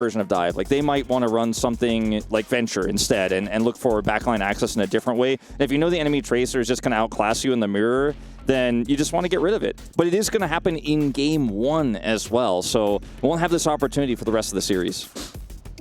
version of dive. Like, they might want to run something like Venture instead and look for backline access in a different way. And if you know the enemy Tracer is just going to outclass you in the mirror, then you just want to get rid of it. But it is going to happen in game 1 as well, so we won't have this opportunity for the rest of the series.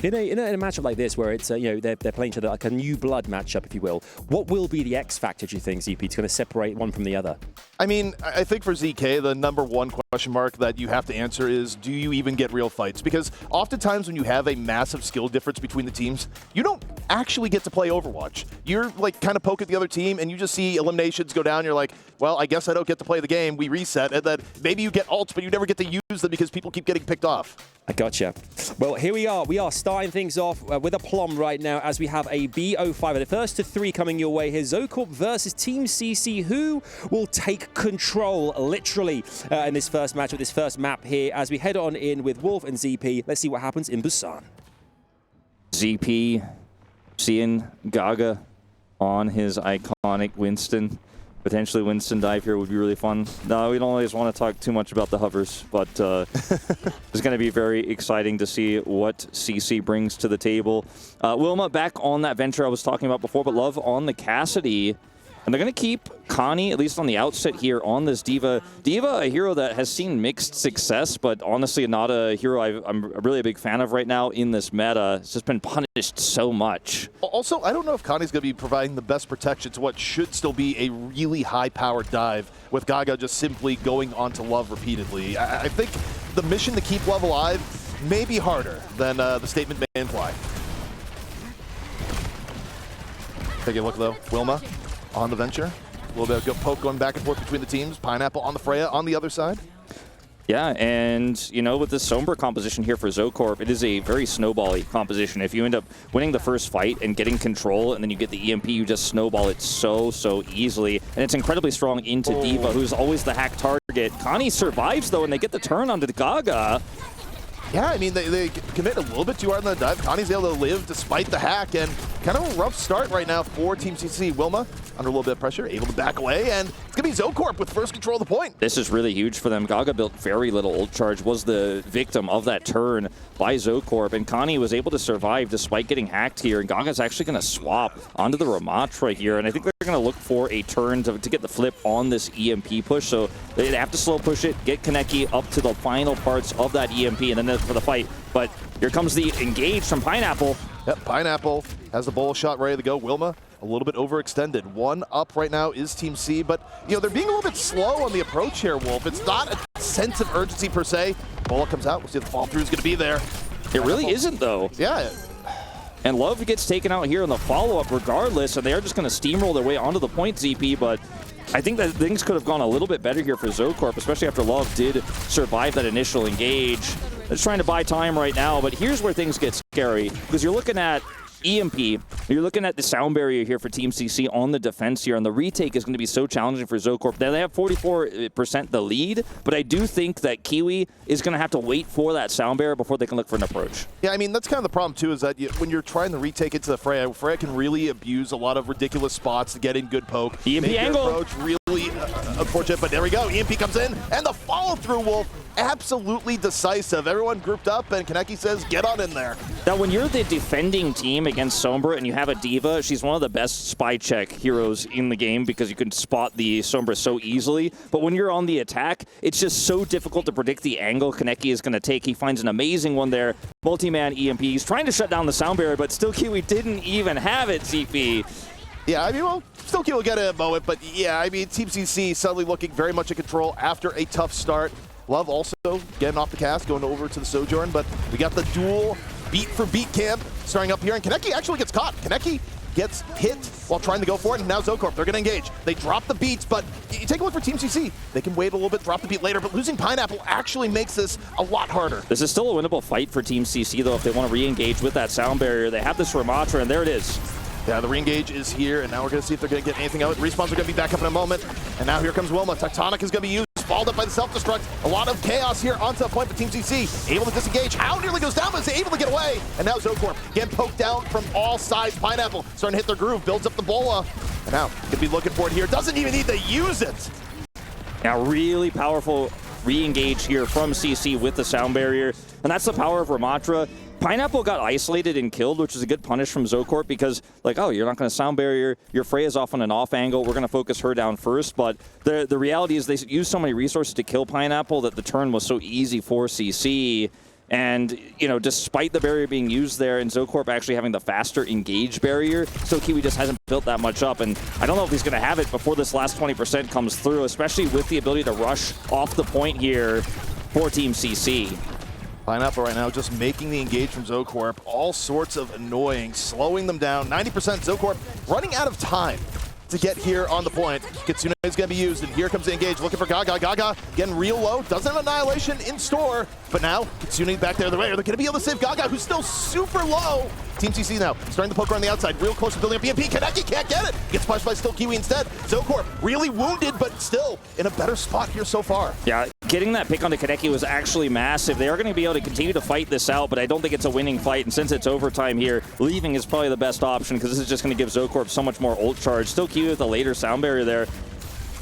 In a matchup like this, where it's you know, they're playing each other like a new blood matchup, if you will, what will be the X factor, do you think, ZP, is going to separate one from the other? I mean, I think for ZK, the #1 question mark that you have to answer is, do you even get real fights? Because oftentimes when you have a massive skill difference between the teams, you don't actually get to play Overwatch. You're like kind of poke at the other team and you just see eliminations go down. You're like, well, I guess I don't get to play the game. We reset, and then maybe you get ults, but you never get to use them because people keep getting picked off. I gotcha. Well, here we are. We are starting things off with a plum right now as we have a BO5. The first to 3 coming your way here. ZoKorp versus Team CC. Who will take control, literally, in this first match, with this first map here, as we head on in with Wolf and ZP. Let's see what happens in Busan. ZP seeing Gaga on his iconic Winston. Potentially Winston dive here would be really fun. No, we don't always want to talk too much about the hovers, but it's going to be very exciting to see what CC brings to the table. Wilma back on that Venture I was talking about before, but Love on the Cassidy. And they're going to keep Connie, at least on the outset here, on this D.Va. D.Va, a hero that has seen mixed success, but honestly not a hero I'm really a big fan of right now in this meta. It's just been punished so much. Also, I don't know if Connie's going to be providing the best protection to what should still be a really high-powered dive, with Gaga just simply going on to Love repeatedly. I think the mission to keep Love alive may be harder than the statement may imply. Take a look, though. Wilma on the Venture. A little bit of poke going back and forth between the teams. Pineapple on the Freya on the other side. Yeah, and, you know, with this Sombra composition here for ZoKorp, it is a very snowball-y composition. If you end up winning the first fight and getting control, and then you get the EMP, you just snowball it so easily. And it's incredibly strong into D.Va, who's always the hack target. Connie survives, though, and they get the turn onto the Gaga. Yeah, I mean, they commit a little bit too hard on the dive. Connie's able to live despite the hack, and kind of a rough start right now for Team CC. Wilma, under a little bit of pressure, able to back away, and it's going to be ZoKorp with first control of the point. This is really huge for them. Gaga built very little ult charge, was the victim of that turn by ZoKorp, and Connie was able to survive despite getting hacked here, and Gaga's actually going to swap onto the Ramatra here, and I think they're going to look for a turn to get the flip on this EMP push, so they have to slow push it, get Kaneki up to the final parts of that EMP, and then for the fight. But here comes the engage from Pineapple. Yep, Pineapple has the bowl shot ready to go. Wilma a little bit overextended. 1 up right now is Team C, but you know, they're being a little bit slow on the approach here, Wolf. It's not a sense of urgency per se. Bola comes out. We'll see if the fall through is going to be there. It really isn't, though. Yeah. And Love gets taken out here in the follow-up regardless, and they're just going to steamroll their way onto the point, ZP, but I think that things could have gone a little bit better here for ZoKorp, especially after Love did survive that initial engage. They're trying to buy time right now, but here's where things get scary, because you're looking at EMP, you're looking at the sound barrier here for Team CC on the defense here, and the retake is going to be so challenging for ZoKorp. Now, they have 44% the lead, but I do think that Kiwi is going to have to wait for that sound barrier before they can look for an approach. Yeah, I mean, that's kind of the problem, too, is that when you're trying to retake it to the Freya, Freya can really abuse a lot of ridiculous spots to get in good poke. EMP angle. Approach really unfortunate, but there we go. EMP comes in, and the follow-through, Wolf, absolutely decisive. Everyone grouped up, and Kaneki says, get on in there. Now, when you're the defending team against Sombra and you have a D.Va, she's one of the best spy check heroes in the game because you can spot the Sombra so easily. But when you're on the attack, it's just so difficult to predict the angle Kaneki is going to take. He finds an amazing one there. Multi-man EMP. He's trying to shut down the sound barrier, but still Kiwi didn't even have it, ZP. Yeah, I mean, well, still Kiwi will get it at moment, but yeah, I mean, Team CC suddenly looking very much in control after a tough start. Love also getting off the cast, going over to the Sojourn, but we got the dual beat for beat camp starting up here, and Kaneki actually gets caught. Kaneki gets hit while trying to go for it, and now ZoKorp, they're going to engage. They drop the beats, but you take a look for Team CC. They can wait a little bit, drop the beat later, but losing Pineapple actually makes this a lot harder. This is still a winnable fight for Team CC, though, if they want to re-engage with that sound barrier. They have this Ramatra, and there it is. Yeah, the re-engage is here, and now we're going to see if they're going to get anything out. Respawns are going to be back up in a moment, and now here comes Wilma. Tectonic is going to be used. Followed up by the self-destruct. A lot of chaos here onto the point for Team CC. Able to disengage. How nearly goes down, but is able to get away. And now ZoKorp getting poked down from all sides. Pineapple starting to hit their groove. Builds up the bola. And now going to be looking for it here. Doesn't even need to use it. Now really powerful re-engage here from CC with the sound barrier. And that's the power of Ramatra. Pineapple got isolated and killed, which is a good punish from ZoKorp because, like, oh, you're not going to sound barrier. Your Freya's off on an off angle. We're going to focus her down first. But the reality is they used so many resources to kill Pineapple that the turn was so easy for CC. And, you know, despite the barrier being used there and ZoKorp actually having the faster engage barrier, still Kiwi just hasn't built that much up. And I don't know if he's going to have it before this last 20% comes through, especially with the ability to rush off the point here for Team CC. Pineapple right now just making the engage from ZoKorp. All sorts of annoying, slowing them down. 90% ZoKorp running out of time to get here on the point. Kitsune is going to be used, and here comes the engage, looking for Gaga. Gaga getting real low, doesn't have Annihilation in store, but now Kitsune back there. They're going to be able to save Gaga, who's still super low. Team CC now starting the poker on the outside, real close to building up EMP. Kaneki can't get it. Gets punched by Still Kiwi instead. ZoKorp really wounded, but still in a better spot here so far. Yeah, getting that pick on the Kaneki was actually massive. They are going to be able to continue to fight this out, but I don't think it's a winning fight. And since it's overtime here, leaving is probably the best option because this is just going to give ZoKorp so much more ult charge. Still Kiwi with a later sound barrier there.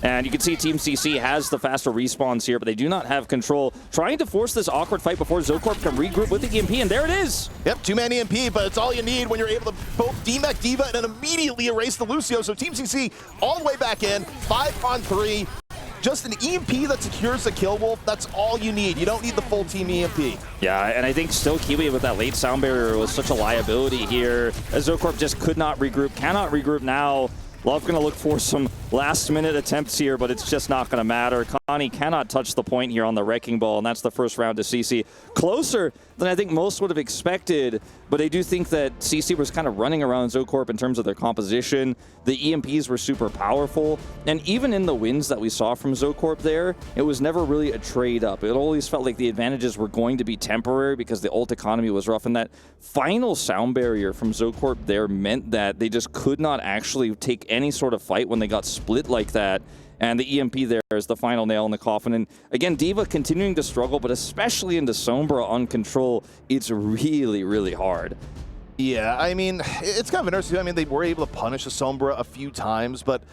And you can see Team CC has the faster respawns here, but they do not have control. Trying to force this awkward fight before ZoKorp can regroup with the EMP, and there it is! Yep, two-man EMP, but it's all you need when you're able to both demech D.Va and then immediately erase the Lucio. So Team CC all the way back in, 5-on-3. Just an EMP that secures the kill, Wolf. That's all you need. You don't need the full team EMP. Yeah, and I think still Kiwi with that late sound barrier was such a liability here. As ZoKorp just could not regroup, cannot regroup now. Love going to look for some last-minute attempts here, but it's just not going to matter. Connie cannot touch the point here on the Wrecking Ball, and that's the first round to CC. Closer than I think most would have expected, but I do think that CC was kind of running around ZoKorp in terms of their composition. The EMPs were super powerful, and even in the wins that we saw from ZoKorp there, it was never really a trade-up. It always felt like the advantages were going to be temporary because the ult economy was rough, and that final sound barrier from ZoKorp there meant that they just could not actually take any sort of fight when they got split like that. And the EMP there is the final nail in the coffin. And again, D.Va continuing to struggle, but especially into Sombra on control, it's really, really hard. Yeah, I mean, it's kind of interesting. I mean, they were able to punish a Sombra a few times, but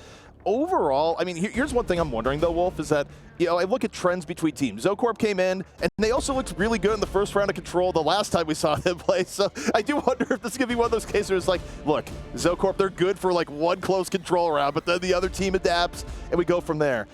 overall, I mean, here's one thing I'm wondering, though, Wolf, is that, you know, I look at trends between teams. ZoKorp came in, and they also looked really good in the first round of Control the last time we saw them play. So I do wonder if this is going to be one of those cases where it's like, look, ZoKorp, they're good for like one close Control round, but then the other team adapts, and we go from there.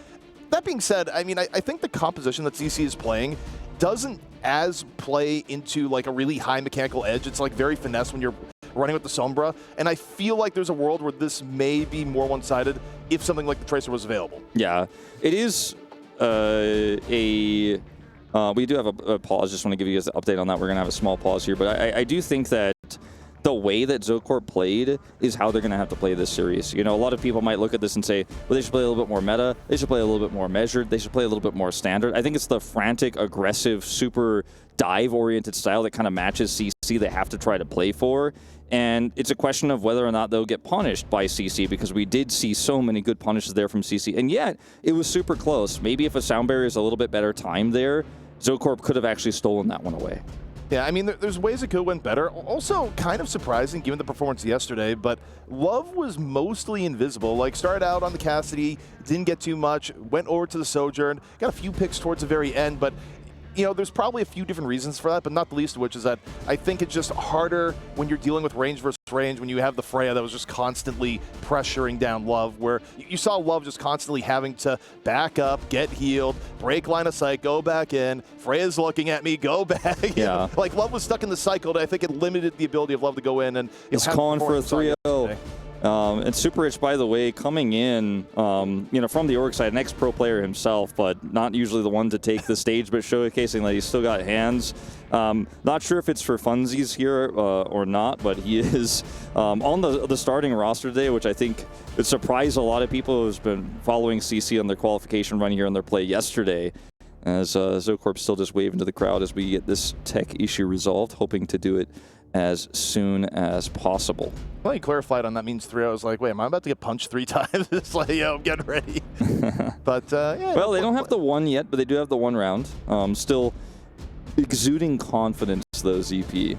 That being said, I mean, I think the composition that CC is playing doesn't as play into like a really high mechanical edge. It's like very finesse when you're running with the Sombra, and I feel like there's a world where this may be more one-sided if something like the Tracer was available. Yeah, it is we do have a pause. Just want to give you guys an update on that. We're going to have a small pause here, but I do think that the way that ZoKorp played is how they're going to have to play this series. You know, a lot of people might look at this and say, well, they should play a little bit more meta. They should play a little bit more measured. They should play a little bit more standard. I think it's the frantic, aggressive, super dive-oriented style that kind of matches CC they have to try to play for. And it's a question of whether or not they'll get punished by CC, because we did see so many good punishes there from CC. And yet, it was super close. Maybe if a sound barrier is a little bit better timed there, ZoKorp could have actually stolen that one away. Yeah, I mean, there's ways it could have went better. Also, kind of surprising given the performance yesterday, but Love was mostly invisible. Like, started out on the Cassidy, didn't get too much, went over to the Sojourn, got a few picks towards the very end, but you know, there's probably a few different reasons for that, but not the least of which is that I think it's just harder when you're dealing with range versus range when you have the Freya that was just constantly pressuring down Love, where you saw Love just constantly having to back up, get healed, break line of sight, go back in. Freya's looking at me, go back. Yeah. Like, Love was stuck in the cycle, and I think it limited the ability of Love to go in. And it's calling for a 3-0. And Super Rich, by the way, coming in, you know, from the org side, an ex-pro player himself, but not usually the one to take the stage, but showcasing that he's still got hands. Not sure if it's for funsies here or not, but he is on the starting roster today, which I think it surprised a lot of people who's been following CC on their qualification run here on their play yesterday. As ZoKorp still just waving to the crowd as we get this tech issue resolved, hoping to do it as soon as possible. Well, you clarified on that means 3. I was like, wait, am I about to get punched 3 times? It's like, yo, I'm getting ready. But, yeah. Well, they don't have the 1 yet, but they do have the 1 round. Still exuding confidence, though, ZP.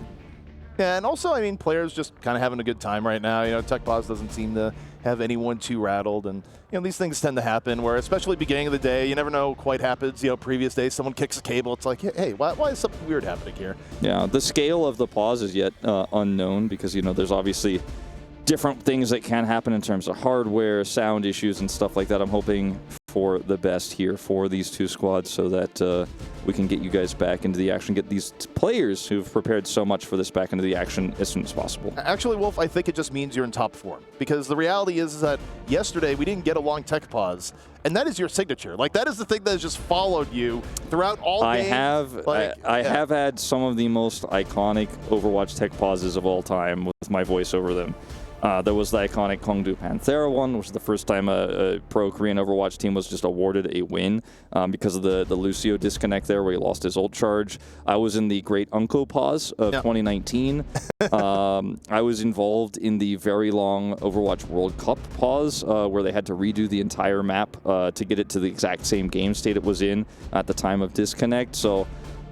Yeah, and also, I mean, players just kind of having a good time right now. You know, Tech Pause doesn't seem to have anyone too rattled, and you know, these things tend to happen where, especially beginning of the day, you never know quite happens. You know, previous days, someone kicks a cable. It's like, hey, why is something weird happening here? Yeah, the scale of the pause is yet unknown because, you know, there's obviously different things that can happen in terms of hardware, sound issues, and stuff like that. I'm hoping for the best here for these two squads so that we can get you guys back into the action, get these players who've prepared so much for this back into the action as soon as possible. Actually, Wolf, I think it just means you're in top form, because the reality is that yesterday we didn't get a long tech pause, and that is your signature. Like, that is the thing that has just followed you throughout all I game. have had some of the most iconic Overwatch tech pauses of all time with my voice over them. There was the iconic Kongdu Panthera one, which was the first time a pro Korean Overwatch team was just awarded a win because of the Lucio disconnect there where he lost his ult charge. I was in the Great Unko pause of 2019. I was involved in the very long Overwatch World Cup pause where they had to redo the entire map to get it to the exact same game state it was in at the time of disconnect. So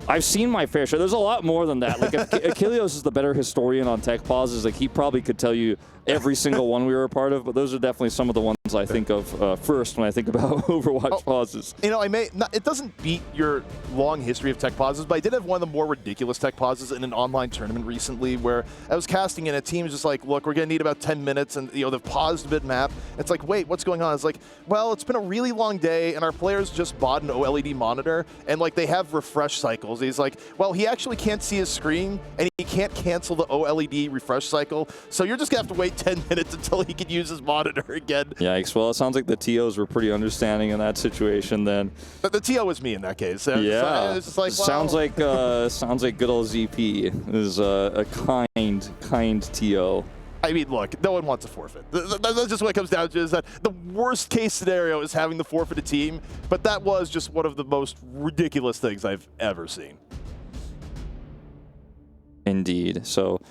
I've seen my fair share. There's a lot more than that. Like, Achilles is the better historian on tech pauses. Like, he probably could tell you every single one we were a part of, but those are definitely some of the ones I think of first when I think about Overwatch pauses. You know, it doesn't beat your long history of tech pauses, but I did have one of the more ridiculous tech pauses in an online tournament recently where I was casting and a team was just like, look, we're going to need about 10 minutes, and, you know, they've paused mid-map. It's like, wait, what's going on? It's like, well, it's been a really long day, and our players just bought an OLED monitor, and, like, they have refresh cycles. He's like, well, he actually can't see his screen, and he can't cancel the OLED refresh cycle, so you're just going to have to wait 10 minutes until he can use his monitor again. Yikes. Well, it sounds like the TOs were pretty understanding in that situation then. But the TO was me in that case. Yeah. It's just like, wow. Sounds like good old ZP is a kind TO. I mean, look, no one wants a forfeit. That's just what it comes down to, is that the worst case scenario is having the forfeited team, but that was just one of the most ridiculous things I've ever seen. Indeed. So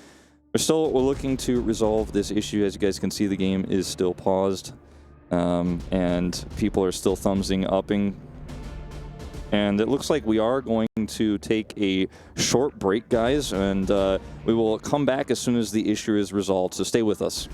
we're looking to resolve this issue. As you guys can see, the game is still paused, and people are still thumbsing upping. And it looks like we are going to take a short break, guys, and we will come back as soon as the issue is resolved, so stay with us.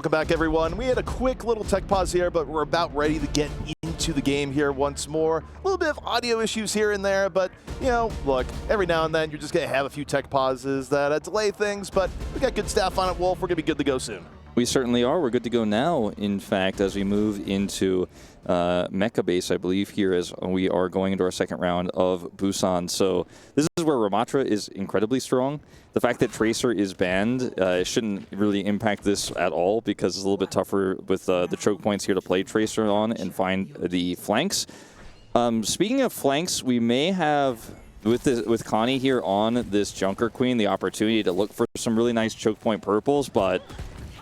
Welcome back, everyone. We had a quick little tech pause here, but we're about ready to get into the game here once more. A little bit of audio issues here and there, but, you know, look, every now and then you're just going to have a few tech pauses that delay things, but we got good staff on it, Wolf. We're going to be good to go soon. We certainly are. We're good to go now, in fact, as we move into Mecca Base, I believe, here as we are going into our second round of Busan. So this is where Ramatra is incredibly strong. The fact that Tracer is banned shouldn't really impact this at all because it's a little bit tougher with the choke points here to play Tracer on and find the flanks. Speaking of flanks, we may have, with Connie here on this Junker Queen, the opportunity to look for some really nice choke point purples, but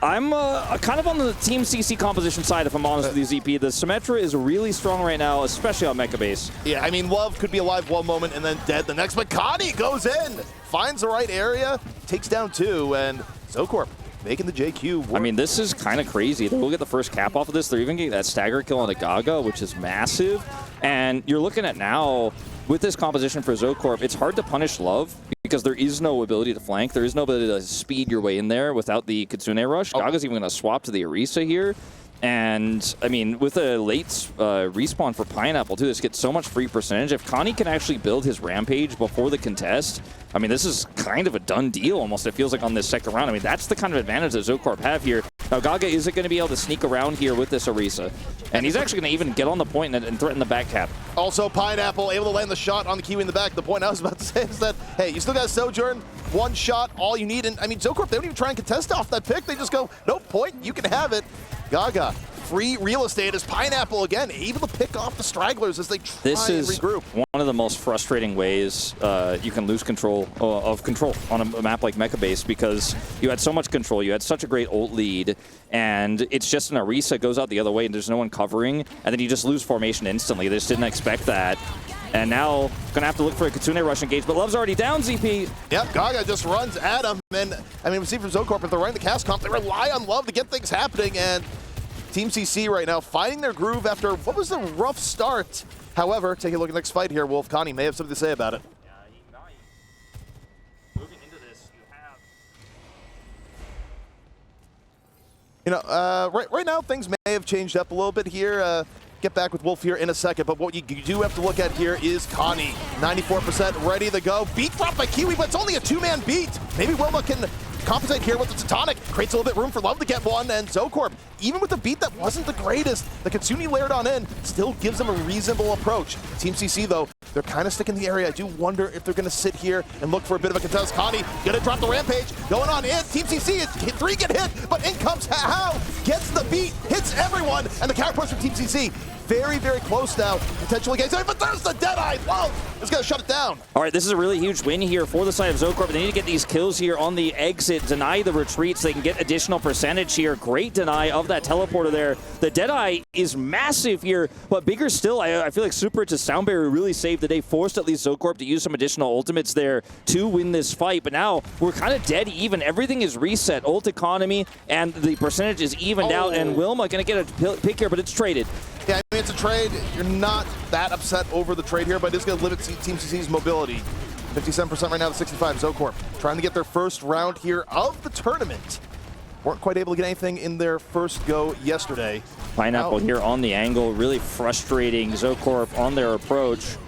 I'm kind of on the Team CC composition side, if I'm honest with you, ZP. The Symmetra is really strong right now, especially on Mecca Base. Yeah, I mean, Love could be alive one moment and then dead the next, but Connie goes in, finds the right area, takes down 2, and ZoKorp making the JQ work. I mean, this is kind of crazy. They'll get the first cap off of this. They're even getting that stagger kill on a Gaga, which is massive. And you're looking at now, with this composition for ZoKorp, it's hard to punish Love because there is no ability to flank. There is no ability to speed your way in there without the Kitsune Rush. Gaga's even going to swap to the Orisa here. And, I mean, with a late respawn for Pineapple, too, this gets so much free percentage. If Connie can actually build his Rampage before the contest, I mean, this is kind of a done deal almost, it feels like, on this second round. I mean, that's the kind of advantage that ZoKorp have here. Now, Gaga isn't going to be able to sneak around here with this Orisa. And he's actually going to even get on the point and threaten the back cap. Also, Pineapple able to land the shot on the Kiwi in the back. The point I was about to say is that, hey, you still got Sojourn, one shot, all you need. And, I mean, ZoKorp, they don't even try and contest off that pick. They just go, nope, point, you can have it. Gaga, free real estate as Pineapple, again, able to pick off the stragglers as they try and regroup. One of the most frustrating ways you can lose control of control on a map like Mecca Base because you had so much control, you had such a great ult lead, and it's just an Orisa goes out the other way and there's no one covering, and then you just lose formation instantly. They just didn't expect that. And now, gonna have to look for a Kitsune Rush engage, but Love's already down, ZP. Yep, Gaga just runs at him, and I mean, we see from ZoKorp, if they're running the cast comp, they rely on Love to get things happening, and Team CC right now finding their groove after what was a rough start. However, take a look at the next fight here. Wolf, Connie may have something to say about it. Moving into this, you know, right now things may have changed up a little bit here. Get back with Wolf here in a second, but what you do have to look at here is Connie. 94% ready to go. Beat dropped by Kiwi, but it's only a 2-man beat. Maybe Wilma can compensate here with the Tectonic. Creates a little bit room for Love to get one, and ZoKorp, even with the beat that wasn't the greatest, the Kitsune layered on in still gives them a reasonable approach. Team CC, though, they're kind of stuck in the area. I do wonder if they're going to sit here and look for a bit of a contest. Connie gonna drop the Rampage, going on in. Team CC, 3 get hit, but in comes How, gets the beat, hits everyone, and the counter push from Team CC. Very, very close now. Potentially against it, but there's the Deadeye. Wow, it's gonna shut it down. All right, this is a really huge win here for the side of ZoKorp. They need to get these kills here on the exit, deny the retreat so they can get additional percentage here. Great deny of that teleporter there. The Deadeye is massive here, but bigger still. I feel like Super to Sound Barrier really saved the day, forced at least ZoKorp to use some additional ultimates there to win this fight. But now we're kind of dead even. Everything is reset. Ult economy and the percentage is evened out, and Wilma gonna get a pick here, but it's traded. Yeah, I mean, it's a trade. You're not that upset over the trade here, but it's going to limit Team CC's mobility. 57% right now to 65. ZoKorp trying to get their first round here of the tournament. Weren't quite able to get anything in their first go yesterday. Pineapple here on the angle, really frustrating ZoKorp on their approach.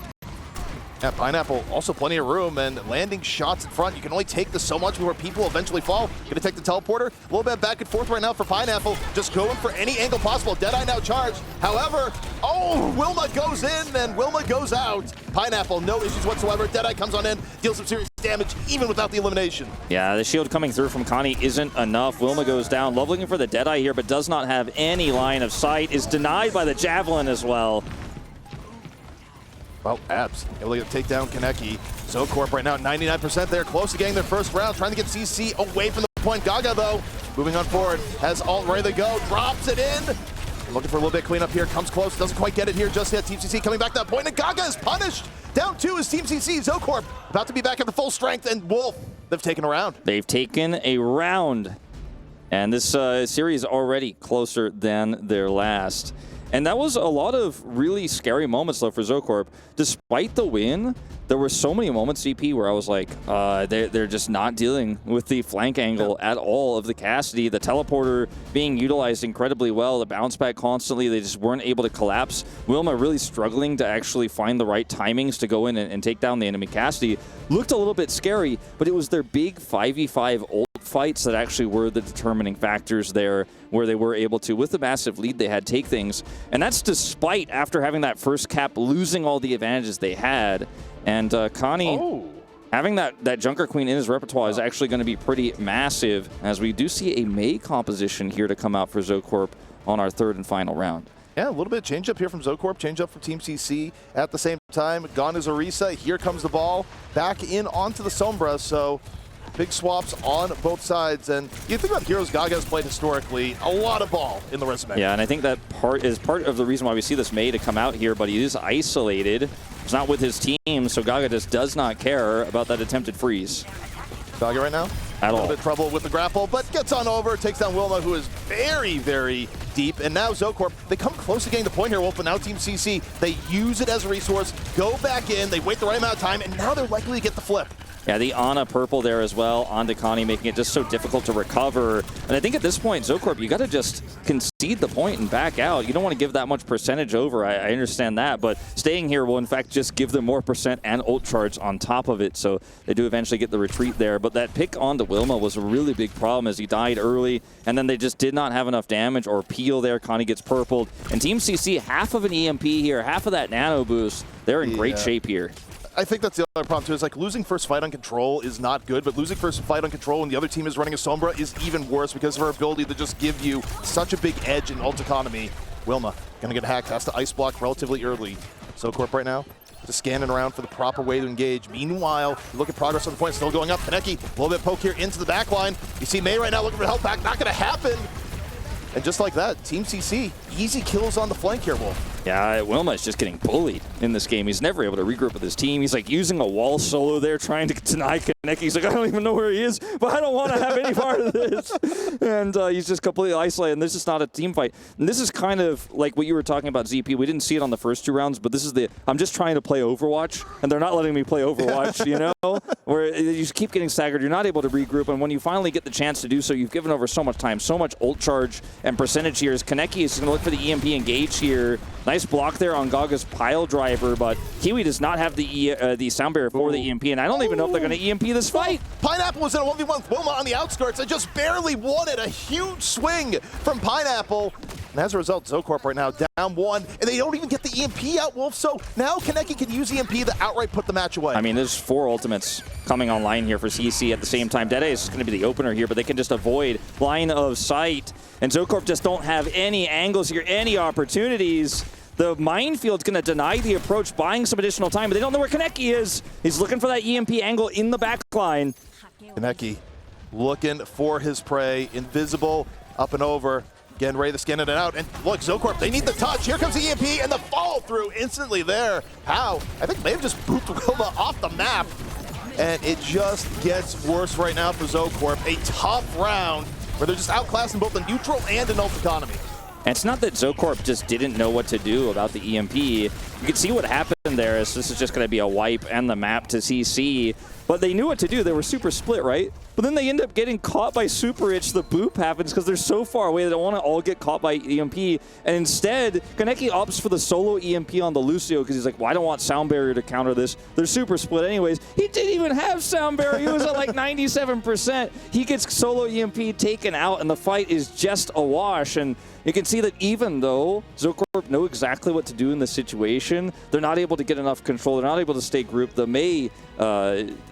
Yeah, Pineapple also plenty of room and landing shots in front. You can only take this so much before people eventually fall. Gonna take the teleporter. A little bit back and forth right now for Pineapple. Just going for any angle possible. Deadeye now charged. However, Wilma goes in and Wilma goes out. Pineapple, no issues whatsoever. Deadeye comes on in, deals some serious damage even without the elimination. Yeah, the shield coming through from Connie isn't enough. Wilma goes down. Love looking for the Deadeye here, but does not have any line of sight. Is denied by the Javelin as well. Well, Abs able to take down Kaneki. ZoKorp right now 99% there, close to getting their first round, trying to get CC away from the point. Gaga, though, moving on forward, has ult ready to go, drops it in. Looking for a little bit of cleanup here, comes close, doesn't quite get it here just yet. Team CC coming back to that point, and Gaga is punished. Down 2 is Team CC. ZoKorp about to be back at the full strength, and Wolf, they've taken a round. They've taken a round. And this series already closer than their last. And that was a lot of really scary moments, though, for ZoKorp. Despite the win, there were so many moments, CP, where I was like, they're just not dealing with the flank angle at all of the Cassidy. The teleporter being utilized incredibly well, the bounce back constantly, they just weren't able to collapse. Wilma really struggling to actually find the right timings to go in and take down the enemy Cassidy. Looked a little bit scary, but it was their big 5v5 ult fights that actually were the determining factors there, where they were able to, with the massive lead they had, take things. And that's despite, after having that first cap, losing all the advantages they had. And Connie, having that Junker Queen in his repertoire is actually going to be pretty massive, as we do see a Mei composition here to come out for ZoKorp on our third and final round. Yeah, a little bit of change up here from ZoKorp, change up from Team CC at the same time. Gone is Orisa. Here comes the ball back in onto the Sombra. So big swaps on both sides. And you think about heroes Gaga's played historically, a lot of ball in the resume. Yeah, and I think that part of the reason why we see this Mei to come out here, but he is isolated. He's not with his team, so Gaga just does not care about that attempted freeze. Gaga right now? At all. A little bit of trouble with the grapple, but gets on over, takes down Wilma, who is very, very deep. And now ZoKorp, they come close to getting the point here, Wolf, but now Team CC, they use it as a resource, go back in, they wait the right amount of time, and now they're likely to get the flip. Yeah, the Ana purple there as well onto Connie, making it just so difficult to recover. And I think at this point, ZoKorp, you got to just concede the point and back out. You don't want to give that much percentage over. I understand that, but staying here will, in fact, just give them more percent and ult charge on top of it. So they do eventually get the retreat there. But that pick onto Wilma was a really big problem, as he died early, and then they just did not have enough damage or peel there. Connie gets purpled. And Team CC, half of an EMP here, half of that nano boost. They're in great shape here. I think that's the other problem too, is like losing first fight on control is not good, but losing first fight on control when the other team is running a Sombra is even worse because of her ability to just give you such a big edge in ult economy. Wilma gonna get hacked, has to ice block relatively early. ZoKorp right now just scanning around for the proper way to engage. Meanwhile, look at progress on the point, still going up. Kaneki, a little bit of poke here into the back line. You see Mei right now looking for help back, not gonna happen. And just like that, Team CC, easy kills on the flank here, Wolf. Yeah, Wilma is just getting bullied in this game. He's never able to regroup with his team. He's like using a wall solo there, trying to deny Kaneki. He's like, I don't even know where he is, but I don't want to have any part of this. And he's just completely isolated, and this is not a team fight. And this is kind of like what you were talking about, ZP. We didn't see it on the first two rounds, but this is I'm just trying to play Overwatch, and they're not letting me play Overwatch, you know? Where you just keep getting staggered. You're not able to regroup, and when you finally get the chance to do so, you've given over so much time, so much ult charge and percentage here. As Kaneki is going to look for the EMP engage here. Nice block there on Gaga's pile driver, but Kiwi does not have the sound barrier for the EMP, and I don't even know if they're going to EMP this fight. Pineapple was in a 1v1 with Wilma on the outskirts and just barely won it. A huge swing from Pineapple. And as a result, ZoKorp right now down one, and they don't even get the EMP out, Wolf. So now Kaneki can use EMP to outright put the match away. I mean, there's 4 ultimates coming online here for CC at the same time. Dede is going to be the opener here, but they can just avoid line of sight. And ZoKorp just don't have any angles here, any opportunities. The minefield's going to deny the approach, buying some additional time, but they don't know where Kaneki is. He's looking for that EMP angle in the back line. Kaneki looking for his prey, invisible, up and over. Again, ready to scan it out. And look, ZoKorp, they need the touch. Here comes the EMP and the follow through instantly there. How? I think they have just booped Wilma off the map. And it just gets worse right now for ZoKorp. A tough round where they're just outclassing both the neutral and an ult economy. And it's not that ZoKorp just didn't know what to do about the EMP. You can see what happened there is this is just going to be a wipe and the map to CC. But they knew what to do. They were super split, right? But then they end up getting caught by Super Itch. The boop happens because they're so far away. They don't want to all get caught by EMP. And instead, Kaneki opts for the solo EMP on the Lucio because he's like, well, I don't want sound barrier to counter this. They're super split anyways. He didn't even have sound barrier. He was at like 97%. He gets solo EMP taken out, and the fight is just a wash. And you can see that even though ZoKorp know exactly what to do in this situation, they're not able to get enough control. They're not able to stay grouped. The Mei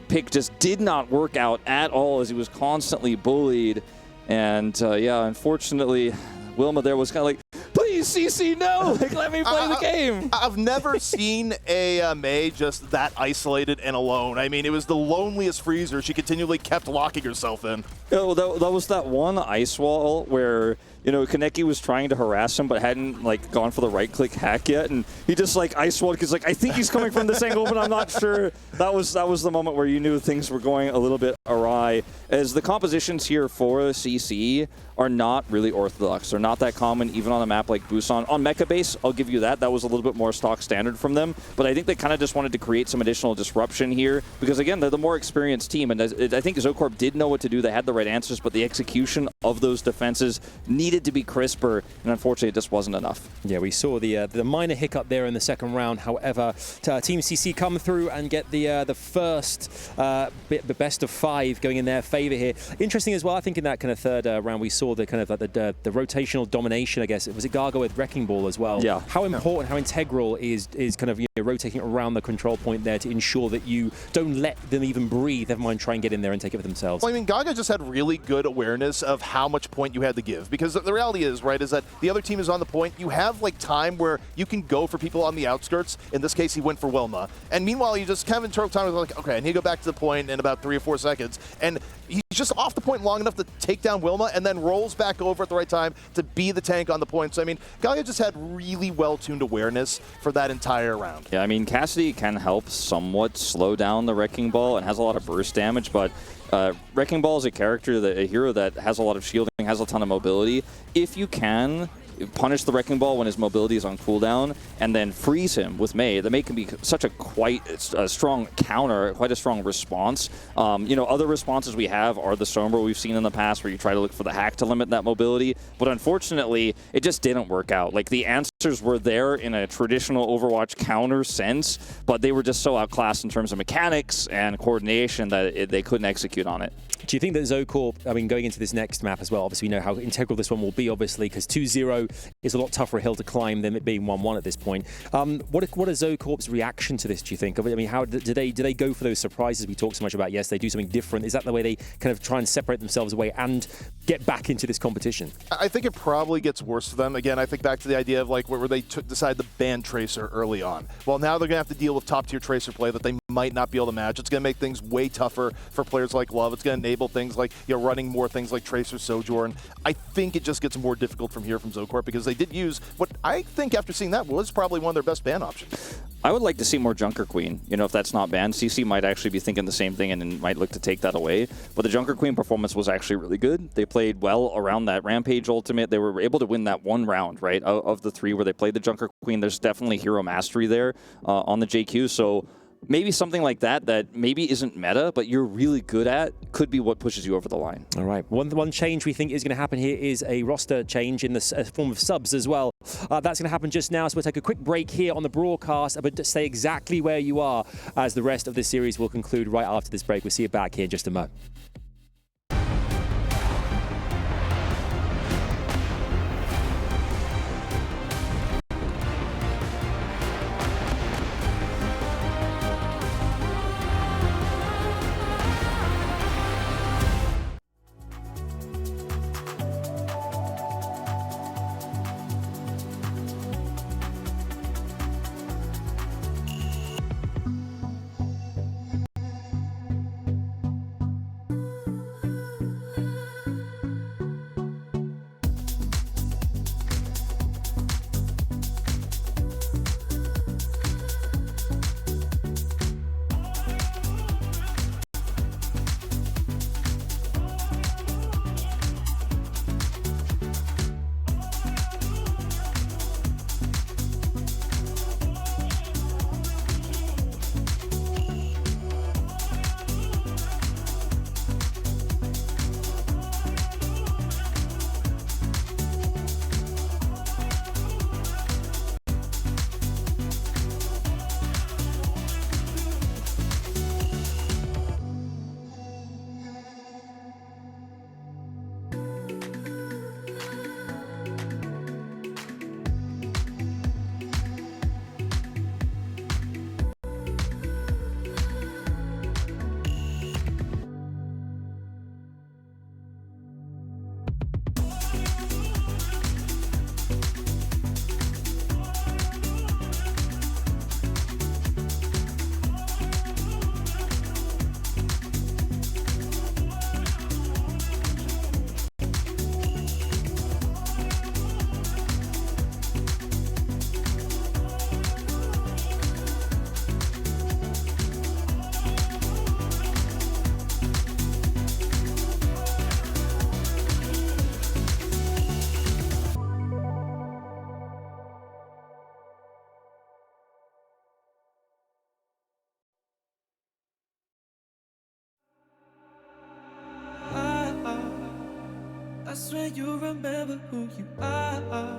pick just did not work out at all as he was constantly bullied. And yeah, unfortunately, Wilma there was kind of like, please, CC, no! Like, let me play the game. I've never seen a Mei just that isolated and alone. I mean, it was the loneliest freezer she continually kept locking herself in. Yeah, well, that was that one ice wall where you know, Kaneki was trying to harass him, but hadn't like gone for the right-click hack yet, and he just like ice walled because like I think he's coming from this angle, but I'm not sure. That was the moment where you knew things were going a little bit awry, as the compositions here for CC are not really orthodox. They're not that common, even on a map like Busan. On Mecca Base, I'll give you that. That was a little bit more stock standard from them, but I think they kind of just wanted to create some additional disruption here because, again, they're the more experienced team, and I think ZoKorp did know what to do. They had the right answers, but the execution of those defenses needed to be crisper, and unfortunately, it just wasn't enough. Yeah, we saw the minor hiccup there in the second round. However, Team CC come through and get the first best of 5 going in their favor here. Interesting as well, I think in that kind of third round, we saw the kind of like the rotational domination, I guess. Was it Gaga with Wrecking Ball as well? Yeah. How important, how integral is kind of, you know, rotating around the control point there to ensure that you don't let them even breathe, never mind try and get in there and take it for themselves? Well, I mean, Gaga just had really good awareness of how much point you had to give, because the reality is, right, is that the other team is on the point. You have like time where you can go for people on the outskirts. In this case, he went for Wilma, and meanwhile, you just kind of internal time was like, okay, I need to go back to the point in about 3 or 4 seconds, and he's just off the point long enough to take down Wilma, and then rolls back over at the right time to be the tank on the point. So I mean, Gaga just had really well-tuned awareness for that entire round. Yeah, I mean, Cassidy can help somewhat slow down the Wrecking Ball and has a lot of burst damage, but Wrecking Ball is a character, a hero that has a lot of shielding, has a ton of mobility. If you can punish the Wrecking Ball when his mobility is on cooldown and then freeze him with Mei, the Mei can be such quite a strong counter, quite a strong response. You know, other responses we have are the Sombra we've seen in the past where you try to look for the hack to limit that mobility, but unfortunately it just didn't work out. Like, the answers were there in a traditional Overwatch counter sense, but they were just so outclassed in terms of mechanics and coordination that they couldn't execute on it. Do you think that ZoKorp, I mean, going into this next map as well, obviously we know how integral this one will be, obviously, because 2-0 is a lot tougher a hill to climb than it being 1-1 at this point. What is ZoKorp's reaction to this, do you think? I mean, how do they go for those surprises we talked so much about? Yes, they do something different. Is that the way they kind of try and separate themselves away and get back into this competition? I think it probably gets worse for them. Again, I think back to the idea of like where they decided to ban Tracer early on. Well, now they're going to have to deal with top-tier Tracer play that they might not be able to match. It's going to make things way tougher for players like Love. It's going to enable things like, you know, running more things like Tracer, Sojourn. I think it just gets more difficult from here from ZoKorp, because they did use what I think, after seeing that, was probably one of their best ban options. I would like to see more Junker Queen. You know, if that's not banned, CC might actually be thinking the same thing and might look to take that away. But the Junker Queen performance was actually really good. They played well around that Rampage ultimate. They were able to win that one round, right, of the 3 where they played the Junker Queen. There's definitely hero mastery there on the JQ. So maybe something like that maybe isn't meta, but you're really good at, could be what pushes you over the line. All right. One change we think is going to happen here is a roster change in the form of subs as well. That's going to happen just now, so we'll take a quick break here on the broadcast, but stay exactly where you are as the rest of this series will conclude right after this break. We'll see you back here in just a moment. swear you remember who you are.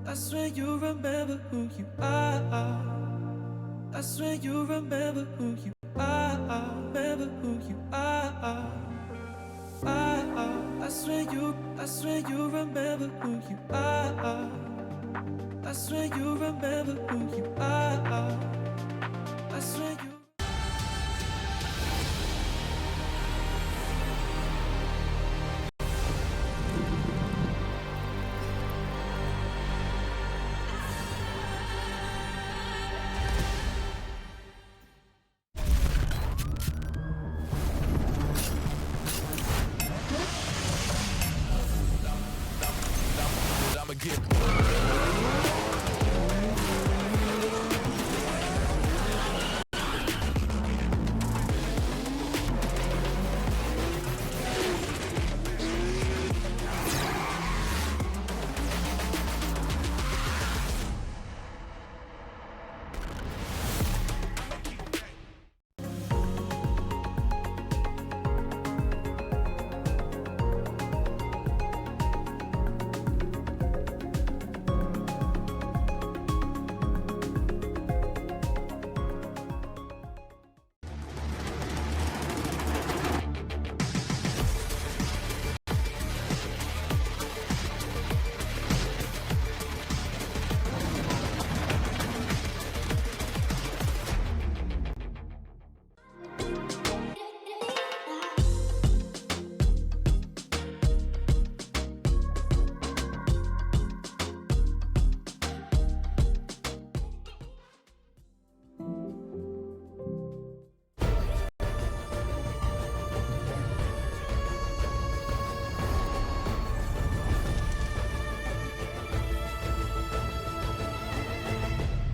I swear you remember who you are. I swear you remember who you are. Remember who you are. I swear you remember who you are. I swear you remember who you are. I swear you.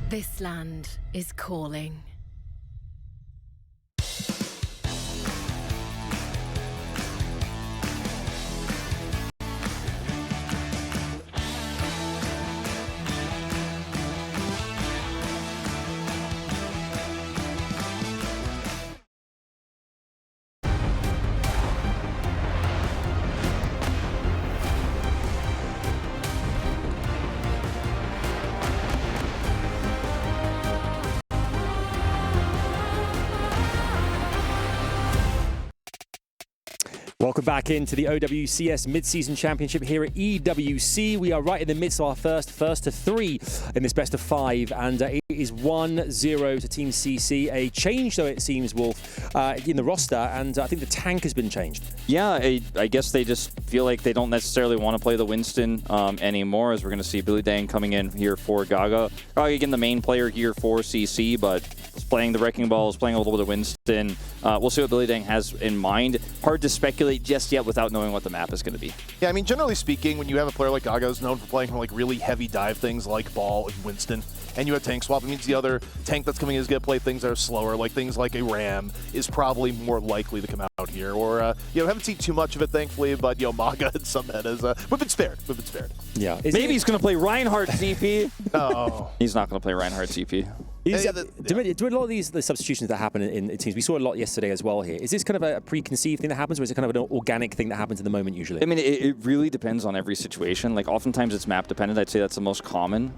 This land is calling. Welcome back into the OWCS Mid-Season Championship here at EWC. We are right in the midst of our first to three in this best of five, and it is 1-0 to Team CC. A change, though, it seems, Wolf, in the roster, and I think the tank has been changed. Yeah, I guess they just feel like they don't necessarily want to play the Winston anymore, as we're going to see Billy Dang coming in here for Gaga. Gaga, again, the main player here for CC, but is playing the Wrecking Ball, is playing a little bit of Winston. We'll see what Billy Dang has in mind. Hard to speculate just yet without knowing what the map is going to be. Yeah, I mean, generally speaking, when you have a player like Gaga who's known for playing like really heavy dive things like Ball and Winston, and you have tank swap, it means the other tank that's coming in is going to play things that are slower, like things like a Ram is probably more likely to come out here. Or, you know, haven't seen too much of it, thankfully, but, you know, Maga and some metas, we've been spared. We've been spared. Yeah. Maybe he's going to play Reinhardt CP. Oh. He's not going to play Reinhardt CP. Do a lot of the substitutions that happen in teams, we saw a lot yesterday as well here. Is this kind of a preconceived thing that happens, or is it kind of an organic thing that happens in the moment usually? I mean, it really depends on every situation. Like, oftentimes it's map dependent. I'd say that's the most common.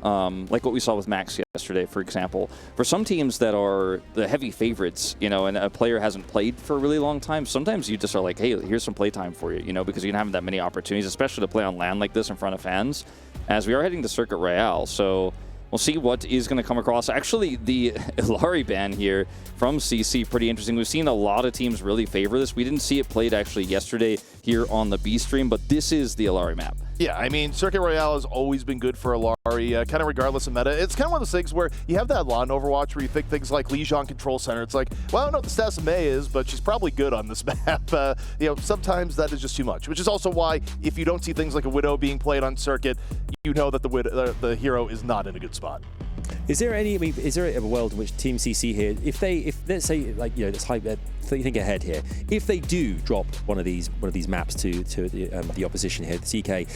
Like what we saw with Max yesterday, for example. For some teams that are the heavy favorites, you know, and a player hasn't played for a really long time, sometimes you just are like, hey, here's some playtime for you, you know, because you don't have that many opportunities, especially to play on land like this in front of fans, as we are heading to Circuit Royale. So we'll see what is going to come across. Actually, the Illari ban here from CC, pretty interesting. We've seen a lot of teams really favor this. We didn't see it played actually yesterday here on the B stream, but this is the Illari map. Yeah, I mean, Circuit Royale has always been good for Illari, kind of regardless of meta. It's kind of one of those things where you have that law in Overwatch where you think things like Lijiang Control Center. It's like, well, I don't know what the status of Mei is, but she's probably good on this map. You know, sometimes that is just too much, which is also why if you don't see things like a Widow being played on Circuit, you know that the hero is not in a good spot. Is there any? I mean, is there a world in which Team CC here, if let's say, like, you know, let's think ahead here, if they do drop one of these maps to the opposition here, the CK,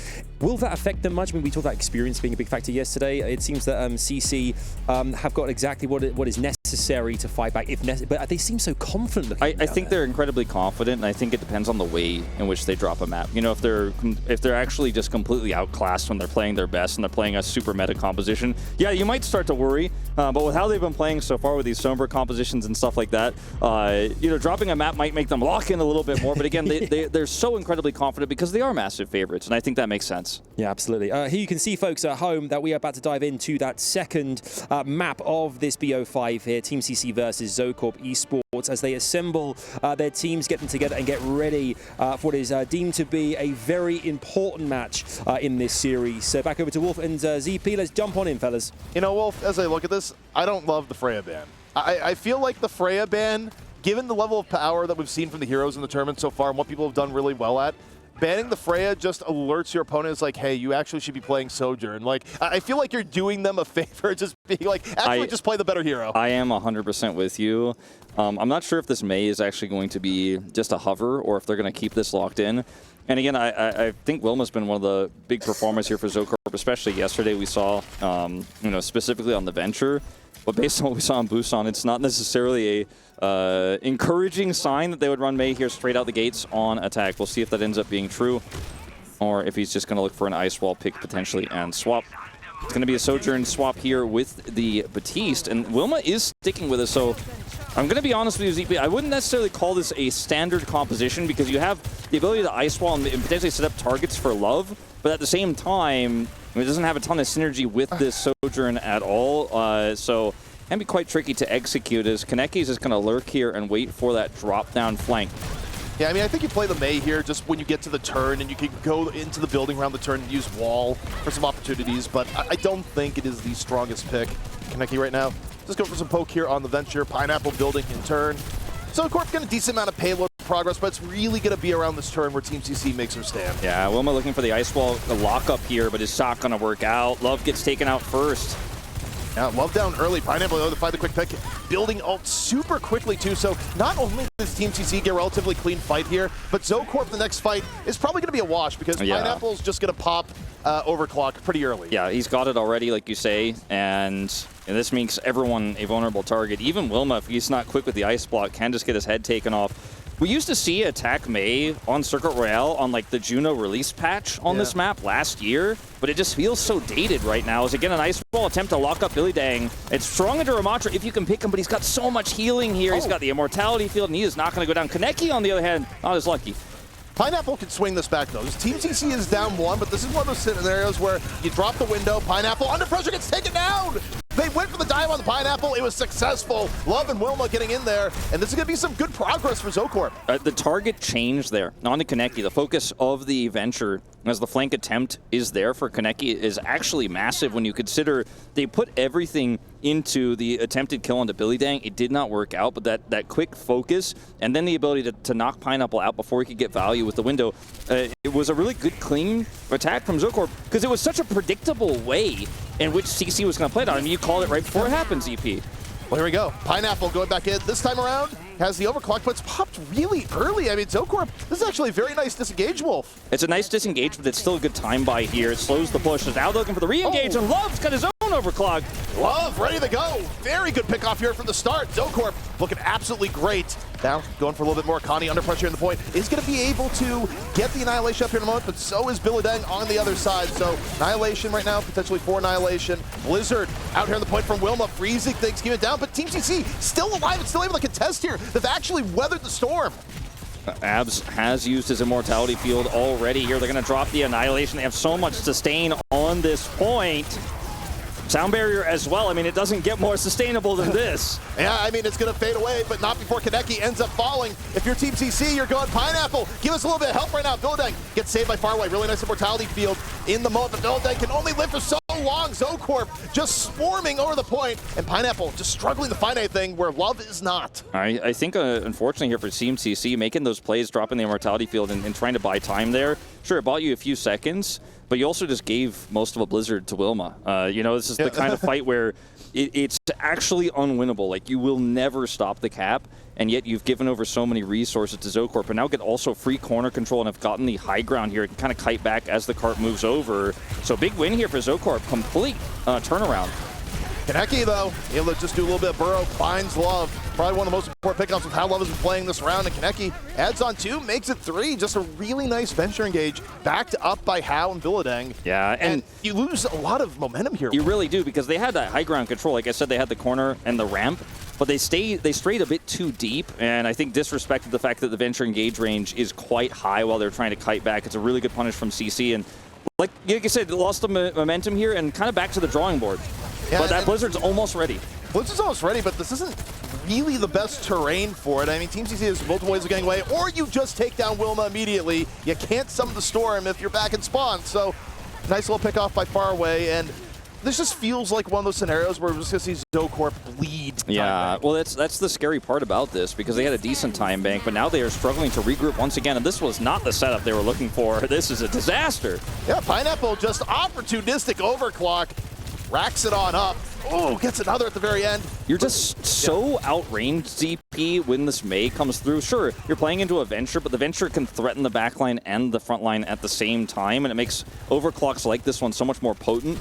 Will that affect them much? I mean, we talked about experience being a big factor yesterday. It seems that CC have got exactly what is necessary to fight back, if necessary. But they seem so confident. I think they're incredibly confident, and I think it depends on the way in which they drop a map. You know, if they're actually just completely outclassed when they're playing their best and they're playing a super meta composition, yeah, you might start to worry. But with how they've been playing so far with these Sombra compositions and stuff like that, you know, dropping a map might make them lock in a little bit more. But again, they're so incredibly confident because they are massive favorites, and I think that makes sense. Yeah, absolutely. Here you can see, folks at home, that we are about to dive into that second map of this BO5 here, Team CC versus ZoKorp Esports, as they assemble their teams, get them together and get ready for what is deemed to be a very important match in this series. So back over to Wolf and ZP. Let's jump on in, fellas. You know, Wolf, as I look at this, I don't love the Freya ban. I feel like the Freya ban, given the level of power that we've seen from the heroes in the tournament so far and what people have done really well at, banning the Freya just alerts your opponents like, hey, you actually should be playing Sojourn. Like, I feel like you're doing them a favor just being like, actually just play the better hero. I am 100% with you. I'm not sure if this Mei is actually going to be just a hover or if they're going to keep this locked in. And again, I think Wilma's been one of the big performers here for ZoKorp, especially yesterday we saw, you know, specifically on the Venture. But based on what we saw in Busan, it's not necessarily a encouraging sign that they would run Mei here straight out the gates on attack. We'll see if that ends up being true, or if he's just going to look for an ice wall pick potentially and swap. It's going to be a Sojourn swap here with the Batiste, and Wilma is sticking with us. So I'm going to be honest with you, ZP, I wouldn't necessarily call this a standard composition because you have the ability to ice wall and potentially set up targets for Love, but at the same time, it doesn't have a ton of synergy with this Sojourn at all, so it can be quite tricky to execute as Kaneki is just going to lurk here and wait for that drop-down flank. Yeah, I mean, I think you play the Mei here just when you get to the turn and you can go into the building around the turn and use wall for some opportunities, but I don't think it is the strongest pick. Kaneki right now, just go for some poke here on the Venture. Pineapple building in turn. ZoKorp getting a decent amount of payload progress, but it's really going to be around this turn where Team CC makes her stand. Yeah, Wilma looking for the ice wall, the lockup here, but it's not going to work out. Love gets taken out first. Yeah, Love down early. Pineapple able to find the quick pick. Building ult super quickly too, so not only does Team CC get a relatively clean fight here, but ZoKorp the next fight is probably going to be a wash because Pineapple's just going to pop overclock pretty early. Yeah, he's got it already, like you say, and this makes everyone a vulnerable target. Even Wilma, if he's not quick with the ice block, can just get his head taken off. We used to see attack Mei on Circuit Royale on like the Juno release patch on this map last year, but it just feels so dated right now. As again, an ice wall attempt to lock up Billy Dang. It's strong into Ramatra if you can pick him, but he's got so much healing here. He's got the immortality field, and he is not going to go down. Kaneki, on the other hand, not as lucky. Pineapple can swing this back, though. Team CC is down one, but this is one of those scenarios where you drop the window, Pineapple under pressure gets taken down. They went for the dive on the Pineapple. It was successful. Love and Wilma getting in there, and this is going to be some good progress for ZoKorp. The target changed there. On to Kaneki. The focus of the Venture as the flank attempt is there for Kaneki is actually massive when you consider they put everything into the attempted kill onto Billy Dang. It did not work out, but that quick focus and then the ability to knock Pineapple out before he could get value with the window, it was a really good, clean attack from ZoKorp because it was such a predictable way in which CC was going to play it on. I mean, you called it right before it happens, EP. Well, here we go. Pineapple going back in. This time around, has the overclock, but it's popped really early. I mean, ZoKorp, this is actually a very nice disengage, Wolf. It's a nice disengage, but it's still a good time by here. It slows the push. Now looking for the re-engage, and Love's got his own overclock. Love ready to go. Very good pick off here from the start. ZoKorp looking absolutely great. Now going for a little bit more. Connie under pressure in the point is going to be able to get the Annihilation up here in a moment, but so is Billy Dang on the other side. So Annihilation right now, potentially 4 Annihilation. Blizzard out here in the point from Wilma, freezing things, keeping it down, but Team CC still alive and still able to contest here. They've actually weathered the storm. Abs has used his immortality field already here. They're going to drop the Annihilation. They have so much sustain on this point. Sound barrier as well. I mean, it doesn't get more sustainable than this. Yeah, I mean, it's going to fade away, but not before Kaneki ends up falling. If you're Team CC, you're going Pineapple. Give us a little bit of help right now. Billy Dang gets saved by Farway. Really nice immortality field in the moment, but Billy Dang can only live for so long. ZoKorp just swarming over the point, and Pineapple just struggling to find anything where Love is not. I think, unfortunately, here for Team CC, making those plays, dropping the immortality field and trying to buy time there, sure, it bought you a few seconds, but you also just gave most of a blizzard to Wilma. You know, this is the kind of fight where it's actually unwinnable. Like, you will never stop the cap, and yet you've given over so many resources to ZoKorp, and now get also free corner control and have gotten the high ground here. It can kind of kite back as the cart moves over. So big win here for ZoKorp. Complete turnaround. Kaneki, though, able to just do a little bit of burrow, finds Love. Probably one of the most important pickups with how Love has been playing this round. And Kaneki adds on 2, makes it 3. Just a really nice venture engage, backed up by Hao and Villadeng. Yeah, and you lose a lot of momentum here. You really do, because they had that high ground control. Like I said, they had the corner and the ramp, but they strayed a bit too deep, and I think disrespected the fact that the venture engage range is quite high while they're trying to kite back. It's a really good punish from CC, and like I said, lost the momentum here and kind of back to the drawing board. Yeah, but that Blizzard's almost ready. Blizzard's almost ready, but this isn't really the best terrain for it. I mean, Team CC has multiple ways of getting away, or you just take down Wilma immediately. You can't summon the Storm if you're back in spawn. So, nice little pick off by Faraway, and this just feels like one of those scenarios where we're just going to see ZoKorp bleed. Yeah, well, that's the scary part about this, because they had a decent time bank, but now they are struggling to regroup once again, and this was not the setup they were looking for. This is a disaster. Yeah, Pineapple just opportunistic overclock, racks it on up. Oh, gets another at the very end. You're just so outranged, ZP, when this May comes through. Sure, you're playing into a Venture, but the Venture can threaten the backline and the front line at the same time, and it makes overclocks like this one so much more potent.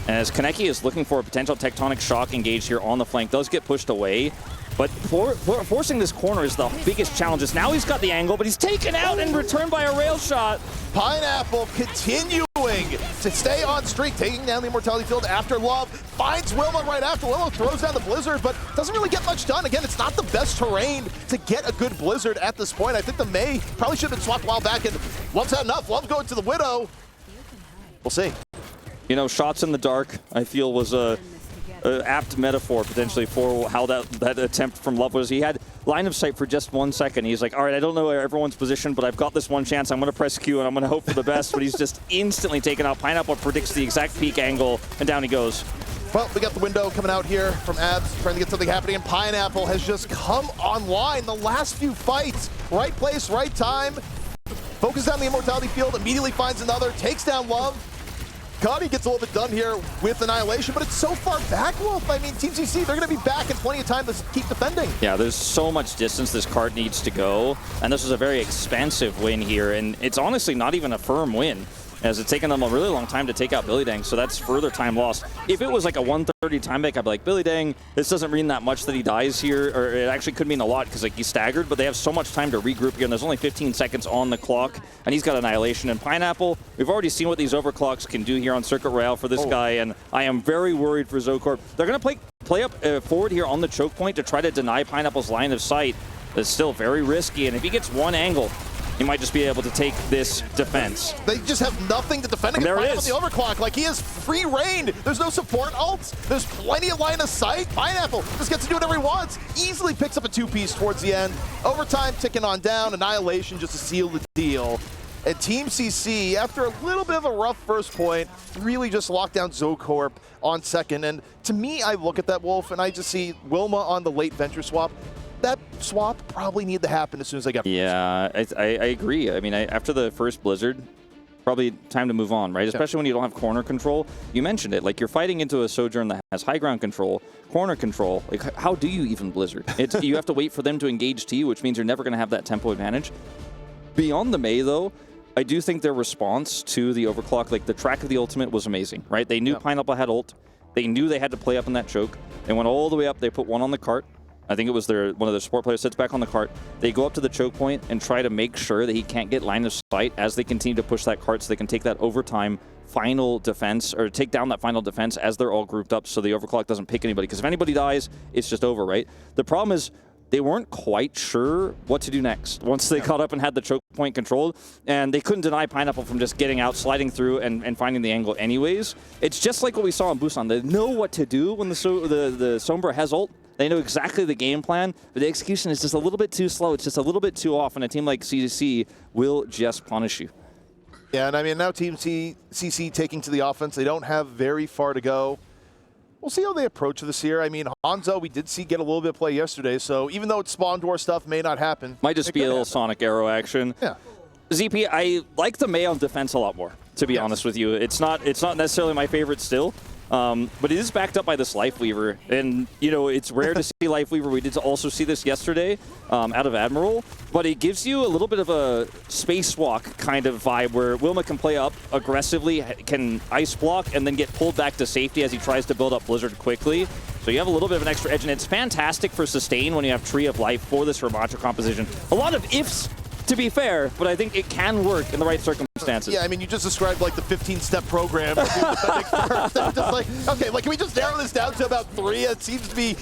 As Kaneki is looking for a potential tectonic shock engage here on the flank, does get pushed away. But forcing this corner is the biggest challenge. Now he's got the angle, but he's taken out and returned by a rail shot. Pineapple continuing to stay on streak, taking down the Immortality Field after Love. Finds Wilma right after. Wilma throws down the Blizzard, but doesn't really get much done. Again, it's not the best terrain to get a good Blizzard at this point. I think the May probably should have been swapped a while back, and Love's had enough. Love going to the Widow. We'll see. You know, shots in the dark, I feel, was a apt metaphor potentially for how that attempt from Love was. He had line of sight for just 1 second. He's like, all right, I don't know where everyone's positioned, but I've got this one chance. I'm going to press Q and I'm going to hope for the best. But he's just instantly taken out. Pineapple predicts the exact peak angle, and down he goes. Well, we got the window coming out here from Abs, trying to get something happening, and Pineapple has just come online the last few fights. Right place, right time. Focus on the Immortality Field, immediately finds another, takes down Love. Gotti gets a little bit done here with Annihilation, but it's so far back, Wolf. I mean, Team CC, they're going to be back in plenty of time to keep defending. Yeah, there's so much distance this cart needs to go, and this is a very expensive win here, and it's honestly not even a firm win, as it's taken them a really long time to take out Villadeng, so that's further time lost. If it was like a 130 time back, I'd be like, Villadeng, this doesn't mean that much that he dies here, or it actually could mean a lot because like he's staggered, but they have so much time to regroup here, and there's only 15 seconds on the clock, and he's got Annihilation. And Pineapple, we've already seen what these overclocks can do here on Circuit Royale for this guy, and I am very worried for ZoKorp. They're going to play up forward here on the choke point to try to deny Pineapple's line of sight. It's still very risky, and if he gets one angle, he might just be able to take this defense. They just have nothing to defend against Pineapple the overclock. Like, he is free reign. There's no support ults. There's plenty of line of sight. Pineapple just gets to do whatever he wants. Easily picks up a 2-piece towards the end. Overtime ticking on down. Annihilation just to seal the deal. And Team CC, after a little bit of a rough first point, really just locked down ZoKorp on second. And to me, I look at that, Wolf, and I just see Wilma on the late Venture swap. That swap probably needed to happen as soon as I got. Yeah, I agree. I mean, after the first Blizzard, probably time to move on, right? Especially when you don't have corner control. You mentioned it, like you're fighting into a Sojourn that has high ground control, corner control. Like, how do you even Blizzard? You have to wait for them to engage to you, which means you're never going to have that tempo advantage. Beyond the May, though, I do think their response to the overclock, like the track of the ultimate was amazing, right? They knew Pineapple had ult. They knew they had to play up in that choke. They went all the way up. They put one on the cart. I think it was one of the support players sits back on the cart. They go up to the choke point and try to make sure that he can't get line of sight as they continue to push that cart so they can take that overtime final defense, or take down that final defense as they're all grouped up so the overclock doesn't pick anybody. Because if anybody dies, it's just over, right? The problem is they weren't quite sure what to do next once they caught up and had the choke point controlled, and they couldn't deny Pineapple from just getting out, sliding through, and finding the angle anyways. It's just like what we saw in Busan. They know what to do when the Sombra has ult. They know exactly the game plan, but the execution is just a little bit too slow. It's just a little bit too off, and a team like CC will just punish you. Yeah, and I mean, now Team CC taking to the offense. They don't have very far to go. We'll see how they approach this year. I mean, Hanzo, we did see get a little bit of play yesterday, so even though it's spawn door stuff may not happen. Might just be a little Sonic Arrow action. Yeah. ZP, I like the May on defense a lot more. to be honest with you. It's not necessarily my favorite still. But it is backed up by this Lifeweaver, and it's rare to see Lifeweaver. We did also see this yesterday out of Admiral, but it gives you a little bit of a spacewalk kind of vibe where Wilma can play up aggressively, can ice block, and then get pulled back to safety as he tries to build up Blizzard quickly. So you have a little bit of an extra edge, and it's fantastic for sustain when you have Tree of Life for this Ramattra composition. A lot of ifs, to be fair, but I think it can work in the right circumstances. Yeah, I mean, you just described like the 15-step program. First. I'm just like, okay, like, can we just narrow this down to about 3? It seems to be,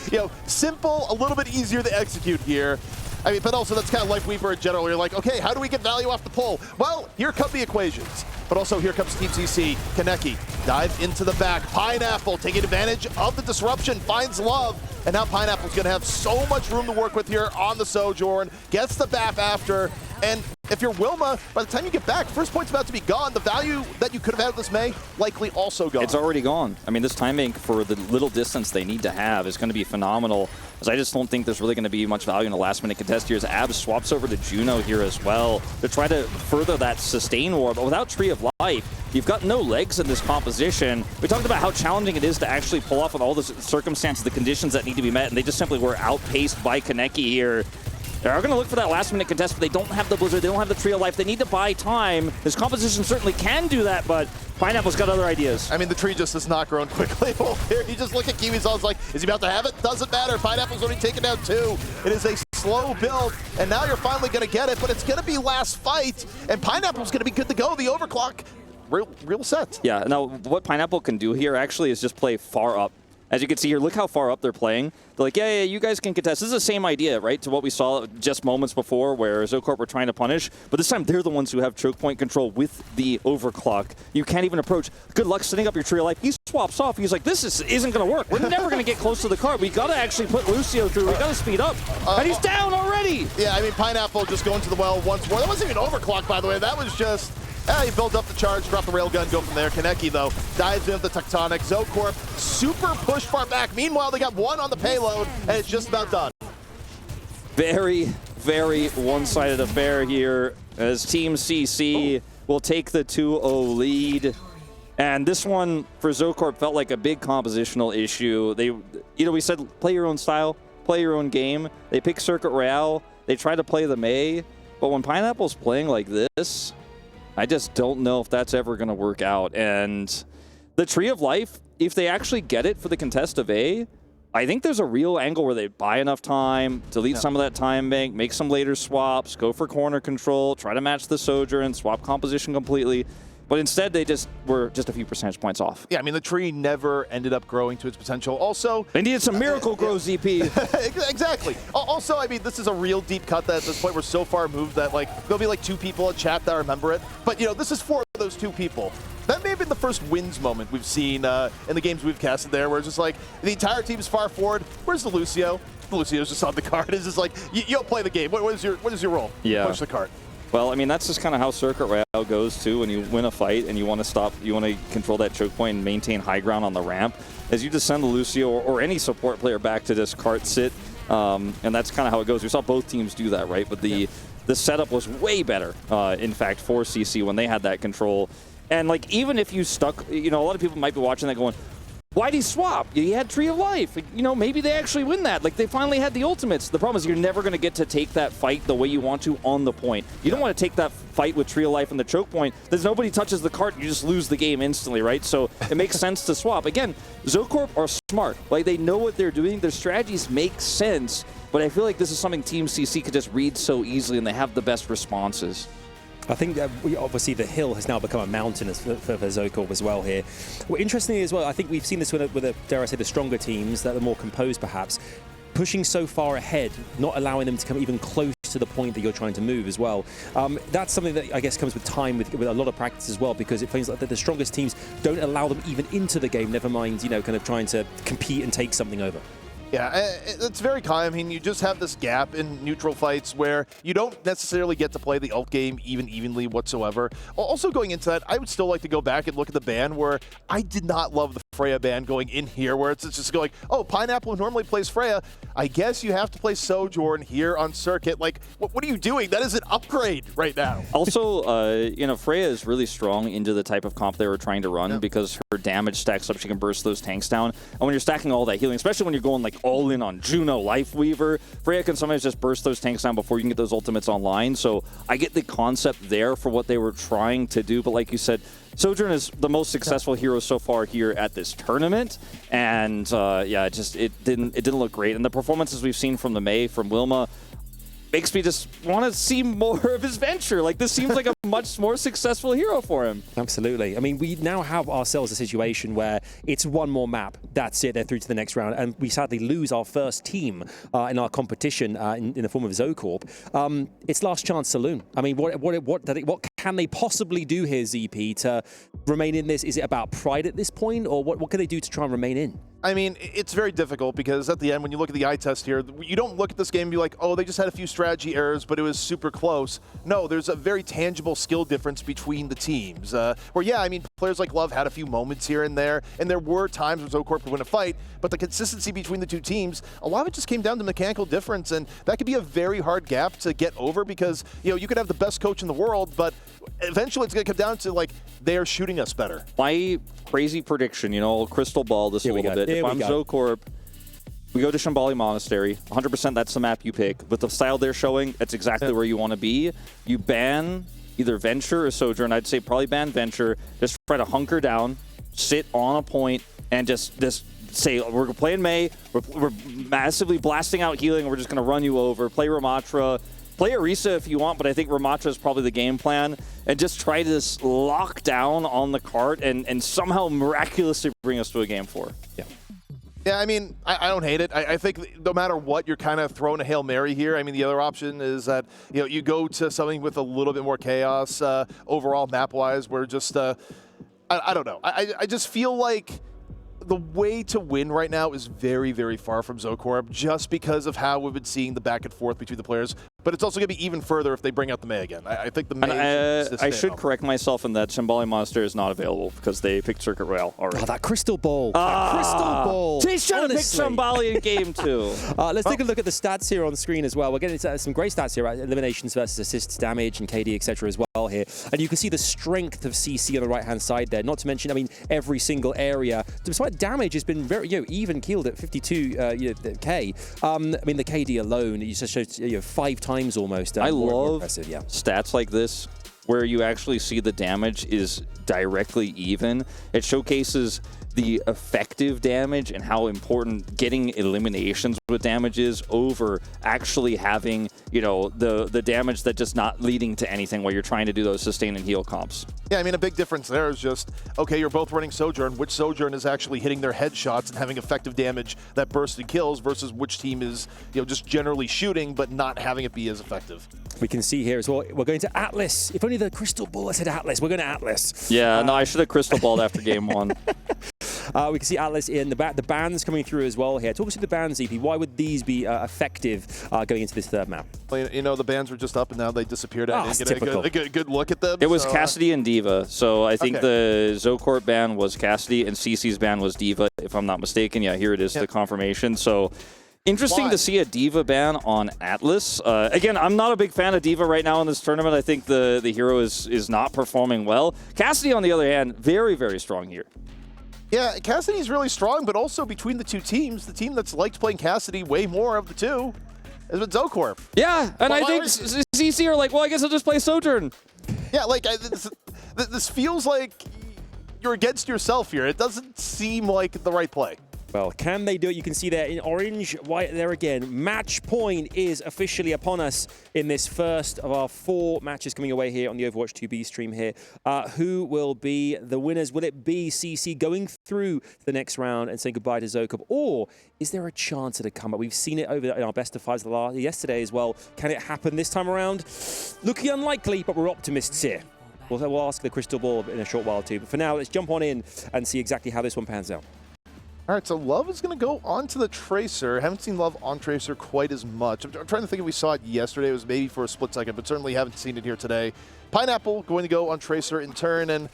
simple, a little bit easier to execute here. I mean, but also that's kind of Lifeweaver in general. You're like, okay, how do we get value off the pull? Well, here come the equations. But also here comes Team CC. Kaneki dives into the back. Pineapple taking advantage of the disruption, finds love. And now Pineapple's going to have so much room to work with here on the Sojourn. Gets the BAP after. And if you're Wilma, by the time you get back, first point's about to be gone. The value that you could have had this May, likely also gone. It's already gone. I mean, this time bank for the little distance they need to have is going to be phenomenal. Because I just don't think there's really going to be much value in a last-minute contest here as Abs swaps over to Juno here as well to try to further that sustain war. But without Tree of Life, you've got no legs in this composition. We talked about how challenging it is to actually pull off with all the circumstances, the conditions that need to be met, and they just simply were outpaced by Kaneki here. They are going to look for that last-minute contest, but they don't have the Blizzard, they don't have the Tree of Life. They need to buy time. This composition certainly can do that, but Pineapple's got other ideas. I mean, the tree just has not grown quickly. You just look at Kiwi's like, is he about to have it? Doesn't matter. Pineapple's only taken down 2. It is a slow build, and now you're finally going to get it, but it's going to be last fight, and Pineapple's going to be good to go. The overclock, real set. Yeah, now what Pineapple can do here actually is just play far up. As you can see here, look how far up they're playing. They're like, yeah, you guys can contest. This is the same idea, right, to what we saw just moments before where ZoKorp were trying to punish. But this time, they're the ones who have choke point control with the overclock. You can't even approach. Good luck setting up your Tree of Life. He swaps off. He's like, this isn't going to work. We're never going to get close to the card. We got to actually put Lucio through. We got to speed up. And he's down already. Yeah, I mean, Pineapple just going to the well once more. That wasn't even overclock, by the way. That was just... he built up the charge, drop the railgun, go from there. Kaneki, though, dives into the Tectonic. ZoKorp, super push far back. Meanwhile, they got 1 on the payload, and it's just about done. Very, very one-sided affair here as Team CC will take the 2-0 lead. And this one, for ZoKorp, felt like a big compositional issue. They, we said, play your own style, play your own game. They pick Circuit Royale. They try to play the May. But when Pineapple's playing like this, I just don't know if that's ever going to work out. And the Tree of Life, if they actually get it for the contest of A, I think there's a real angle where they buy enough time, delete some of that time bank, make some later swaps, go for corner control, try to match the Sojourn, swap composition completely. But instead, they just were just a few percentage points off. Yeah, I mean, the tree never ended up growing to its potential. Also, they needed some miracle grow, ZP. Exactly. Also, I mean, this is a real deep cut that at this point we're so far moved that, like, there'll be like 2 people in chat that remember it. But, this is 4 of those 2 people. That may have been the first wins moment we've seen in the games we've casted there, where it's just like, the entire team is far forward. Where's the Lucio? The Lucio's just on the card. It's just like, you'll play the game. What is your role? Yeah. Push the cart. Well, I mean, that's just kind of how Circuit Royale goes, too, when you win a fight and you want to control that choke point and maintain high ground on the ramp, as you just send the Lucio or any support player back to this cart sit, and that's kind of how it goes. We saw both teams do that, right? But the setup was way better, in fact, for CC when they had that control. And, like, even if you stuck, a lot of people might be watching that going, why'd he swap? He had Tree of Life. Maybe they actually win that. Like, they finally had the ultimates. The problem is you're never going to get to take that fight the way you want to on the point. You don't want to take that fight with Tree of Life and the choke point. There's nobody touches the cart. You just lose the game instantly, right? So it makes sense to swap. Again, ZoKorp are smart. Like, they know what they're doing. Their strategies make sense. But I feel like this is something Team CC could just read so easily, and they have the best responses. I think obviously the hill has now become a mountain for ZoKorp as well here. Well, interestingly as well, I think we've seen this with dare I say, the stronger teams that are more composed perhaps, pushing so far ahead, not allowing them to come even close to the point that you're trying to move as well. That's something that I guess comes with time, with a lot of practice as well, because it feels like the strongest teams don't allow them even into the game, never mind, kind of trying to compete and take something over. Yeah, it's very common. I mean, you just have this gap in neutral fights where you don't necessarily get to play the ult game evenly whatsoever. Also going into that, I would still like to go back and look at the ban where I did not love the Freya ban going in here, where it's just going, oh, Pineapple normally plays Freya. I guess you have to play Sojourn here on circuit. Like, what are you doing? That is an upgrade right now. Also, you know, Freya is really strong into the type of comp they were trying to run because her damage stacks up. She can burst those tanks down. And when you're stacking all that healing, especially when you're going like all in on Juno, Lifeweaver, Freya can sometimes just burst those tanks down before you can get those ultimates online. So I get the concept there for what they were trying to do. But like you said, Sojourn is the most successful hero so far here at this tournament, and yeah, it didn't look great. And the performances we've seen from the Mei, from Wilma, makes me just want to see more of his venture. Like, this seems like a much more successful hero for him. Absolutely. I mean, we now have ourselves a situation where it's one more map. That's it. They're through to the next round. And we sadly lose our first team in our competition in the form of ZoKorp. It's last chance saloon. I mean, what can they possibly do here, ZP, to remain in this? Is it about pride at this point? Or what can they do to try and remain in? I mean, it's very difficult because at the end, when you look at the eye test here, you don't look at this game and be like, oh, they just had a few strategy errors, but it was super close. No, there's a very tangible skill difference between the teams. Where, yeah, I mean, players like Love had a few moments here and there were times where ZoKorp would win a fight, but the consistency between the two teams, a lot of it just came down to mechanical difference, and that could be a very hard gap to get over because, you know, you could have the best coach in the world, but eventually it's going to come down to, like, they are shooting us better. My crazy prediction, you know, crystal ball this a little bit. If I'm ZoKorp, we go to Shambali Monastery. 100% that's the map you pick. With the style they're showing, that's exactly where you want to be. You ban either Venture or Sojourn. I'd say probably ban Venture. Just try to hunker down, sit on a point, and just say, we're playing Mei, we're massively blasting out healing, and we're just going to run you over. Play Ramatra. Play Orisa if you want, but I think Ramatra is probably the game plan. And just try to just lock down on the cart and somehow miraculously bring us to a game 4. Yeah. Yeah, I mean, I don't hate it. I think no matter what, you're kind of throwing a Hail Mary here. I mean, the other option is that, you know, you go to something with a little bit more chaos overall map-wise, where just, I don't know. I just feel like the way to win right now is very, very far from ZoKorp just because of how we've been seeing the back and forth between the players. But it's also going to be even further if they bring out the Mei again. I think the Mei I should correct myself in that Shambali Monastery is not available because they picked Circuit Royale already. Oh, that crystal ball. That crystal ball. They should have picked Shambali in game 2. Let's take a look at the stats here on the screen as well. We're getting some great stats here, right? Eliminations versus assists, damage, and KD, etc. as well here. And you can see the strength of CC on the right-hand side there. Not to mention, I mean, every single area, despite damage, has been very, even keeled at 52K. I mean, the KD alone, you just showed 5 times almost. I love stats like this where you actually see the damage is directly even. It showcases the effective damage and how important getting eliminations with damage is over actually having, you know, the damage that just not leading to anything while you're trying to do those sustain and heal comps. Yeah, I mean, a big difference there is just, okay, you're both running Sojourn. Which Sojourn is actually hitting their headshots and having effective damage that bursts and kills versus which team is, you know, just generally shooting but not having it be as effective. We can see here as well, we're going to Aatlis. If only the crystal ball had said Aatlis, we're going to Aatlis. Yeah, no, I should have crystal balled after game 1. We can see Aatlis in the back. The bans coming through as well here. Talk us through the bans, EP. Why would these be effective going into this third map? Well, you know, the bans were just up and now they disappeared. I didn't get a good look at them. It was Cassidy and Diva. So I think the ZoKorp ban was Cassidy and CC's ban was Diva, if I'm not mistaken. Yeah, here it is, the confirmation. So interesting to see a Diva ban on Aatlis. Again, I'm not a big fan of Diva right now in this tournament. I think the hero is not performing well. Cassidy, on the other hand, very, very strong here. Yeah, Cassidy's really strong, but also between the two teams, the team that's liked playing Cassidy way more of the two has been ZoKorp. Yeah, and I think CC are like, well, I guess I'll just play Sojourn. Yeah, like, this feels like you're against yourself here. It doesn't seem like the right play. Well, can they do it? You can see there in orange, white there again. Match point is officially upon us in this first of our 4 matches coming away here on the Overwatch 2B stream here. Who will be the winners? Will it be CC going through the next round and saying goodbye to ZoKorp? Or is there a chance at a comeback? We've seen it over in our best of 5s yesterday as well. Can it happen this time around? Looking unlikely, but we're optimists here. We'll ask the crystal ball in a short while too. But for now, let's jump on in and see exactly how this one pans out. All right, so Love is going to go onto the Tracer. Haven't seen Love on Tracer quite as much. I'm trying to think if we saw it yesterday. It was maybe for a split second, but certainly haven't seen it here today. Pineapple going to go on Tracer in turn, and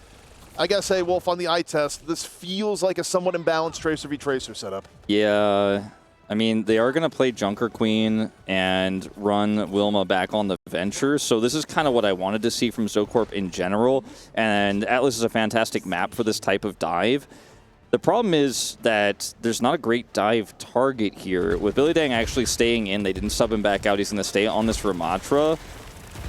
I gotta say, Wolf, on the eye test, this feels like a somewhat imbalanced Tracer v Tracer setup. Yeah, I mean, they are going to play Junker Queen and run Wilma back on the Venture, so this is kind of what I wanted to see from ZoKorp in general, and Aatlis is a fantastic map for this type of dive. The problem is that there's not a great dive target here. With Billy Dang actually staying in, they didn't sub him back out. He's going to stay on this Ramatra.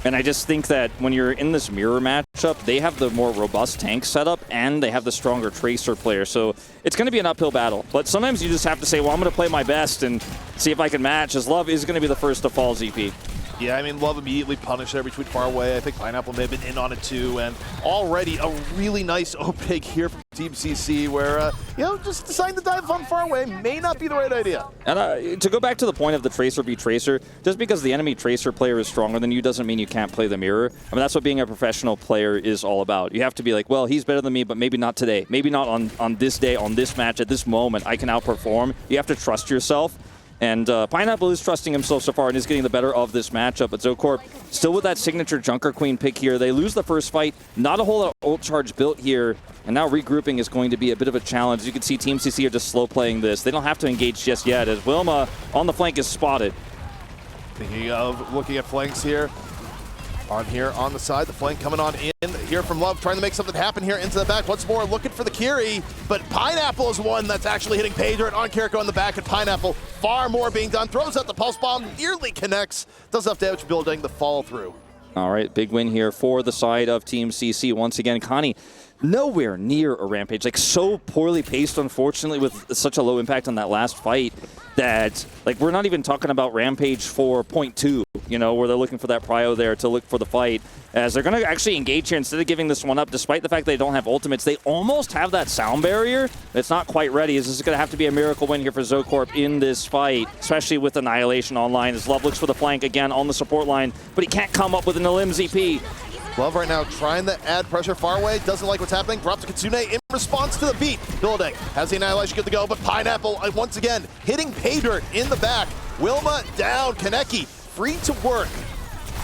And I just think that when you're in this mirror matchup, they have the more robust tank setup and they have the stronger Tracer player. So it's going to be an uphill battle. But sometimes you just have to say, well, I'm going to play my best and see if I can match, as Love is going to be the first to fall ZP. Yeah, I mean, Love immediately punished there between far away. I think Pineapple may have been in on it too. And already a really nice O-Pig here from Team CC where, you know, just deciding to dive on far away may not be the right idea. And to go back to the point of the Tracer v Tracer, just because the enemy Tracer player is stronger than you doesn't mean you can't play the mirror. I mean, that's what being a professional player is all about. You have to be like, well, he's better than me, but maybe not today. Maybe not on this day, on this match, at this moment. I can outperform. You have to trust yourself. And Pineapple is trusting himself so far and is getting the better of this matchup. But ZoKorp still with that signature Junker Queen pick here. They lose the first fight. Not a whole lot of ult charge built here. And now regrouping is going to be a bit of a challenge. You can see Team CC are just slow playing this. They don't have to engage just yet as Wilma on the flank is spotted. Thinking of looking at flanks here. On the side, the flank coming on in here from Love, trying to make something happen here into the back. Once more, looking for the Kiri, but Pineapple is one that's actually hitting Pager on Kiriko in the back, and Pineapple, far more being done. Throws out the pulse bomb, nearly connects, does enough damage building the follow through. All right, big win here for the side of Team CC. Once again, Connie, nowhere near a Rampage. Like, so poorly paced, unfortunately, with such a low impact on that last fight that, like, we're not even talking about Rampage for .2, you know, where they're looking for that prio there to look for the fight, as they're going to actually engage here instead of giving this one up, despite the fact they don't have ultimates. They almost have that sound barrier. It's not quite ready. This is going to have to be a miracle win here for ZoKorp in this fight, especially with Annihilation online, as Love looks for the flank again on the support line, but he can't come up with an Elim ZP. Love right now trying to add pressure far away, doesn't like what's happening, drops a Kitsune in response to the beat. Building has the Annihilation good to go, but Pineapple once again hitting Paydirt in the back. Wilma down, Kaneki free to work,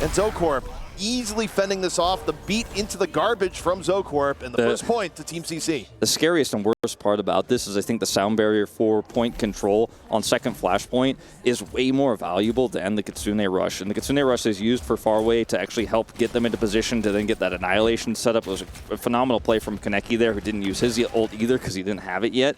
and ZoKorp easily fending this off. The beat into the garbage from ZoKorp, and the first point to Team CC. The scariest and worst part about this is I think the sound barrier for point control on second flashpoint is way more valuable than the Kitsune Rush. And the Kitsune Rush is used for far away to actually help get them into position to then get that Annihilation set up. It was a phenomenal play from Kaneki there, who didn't use his ult either because he didn't have it yet.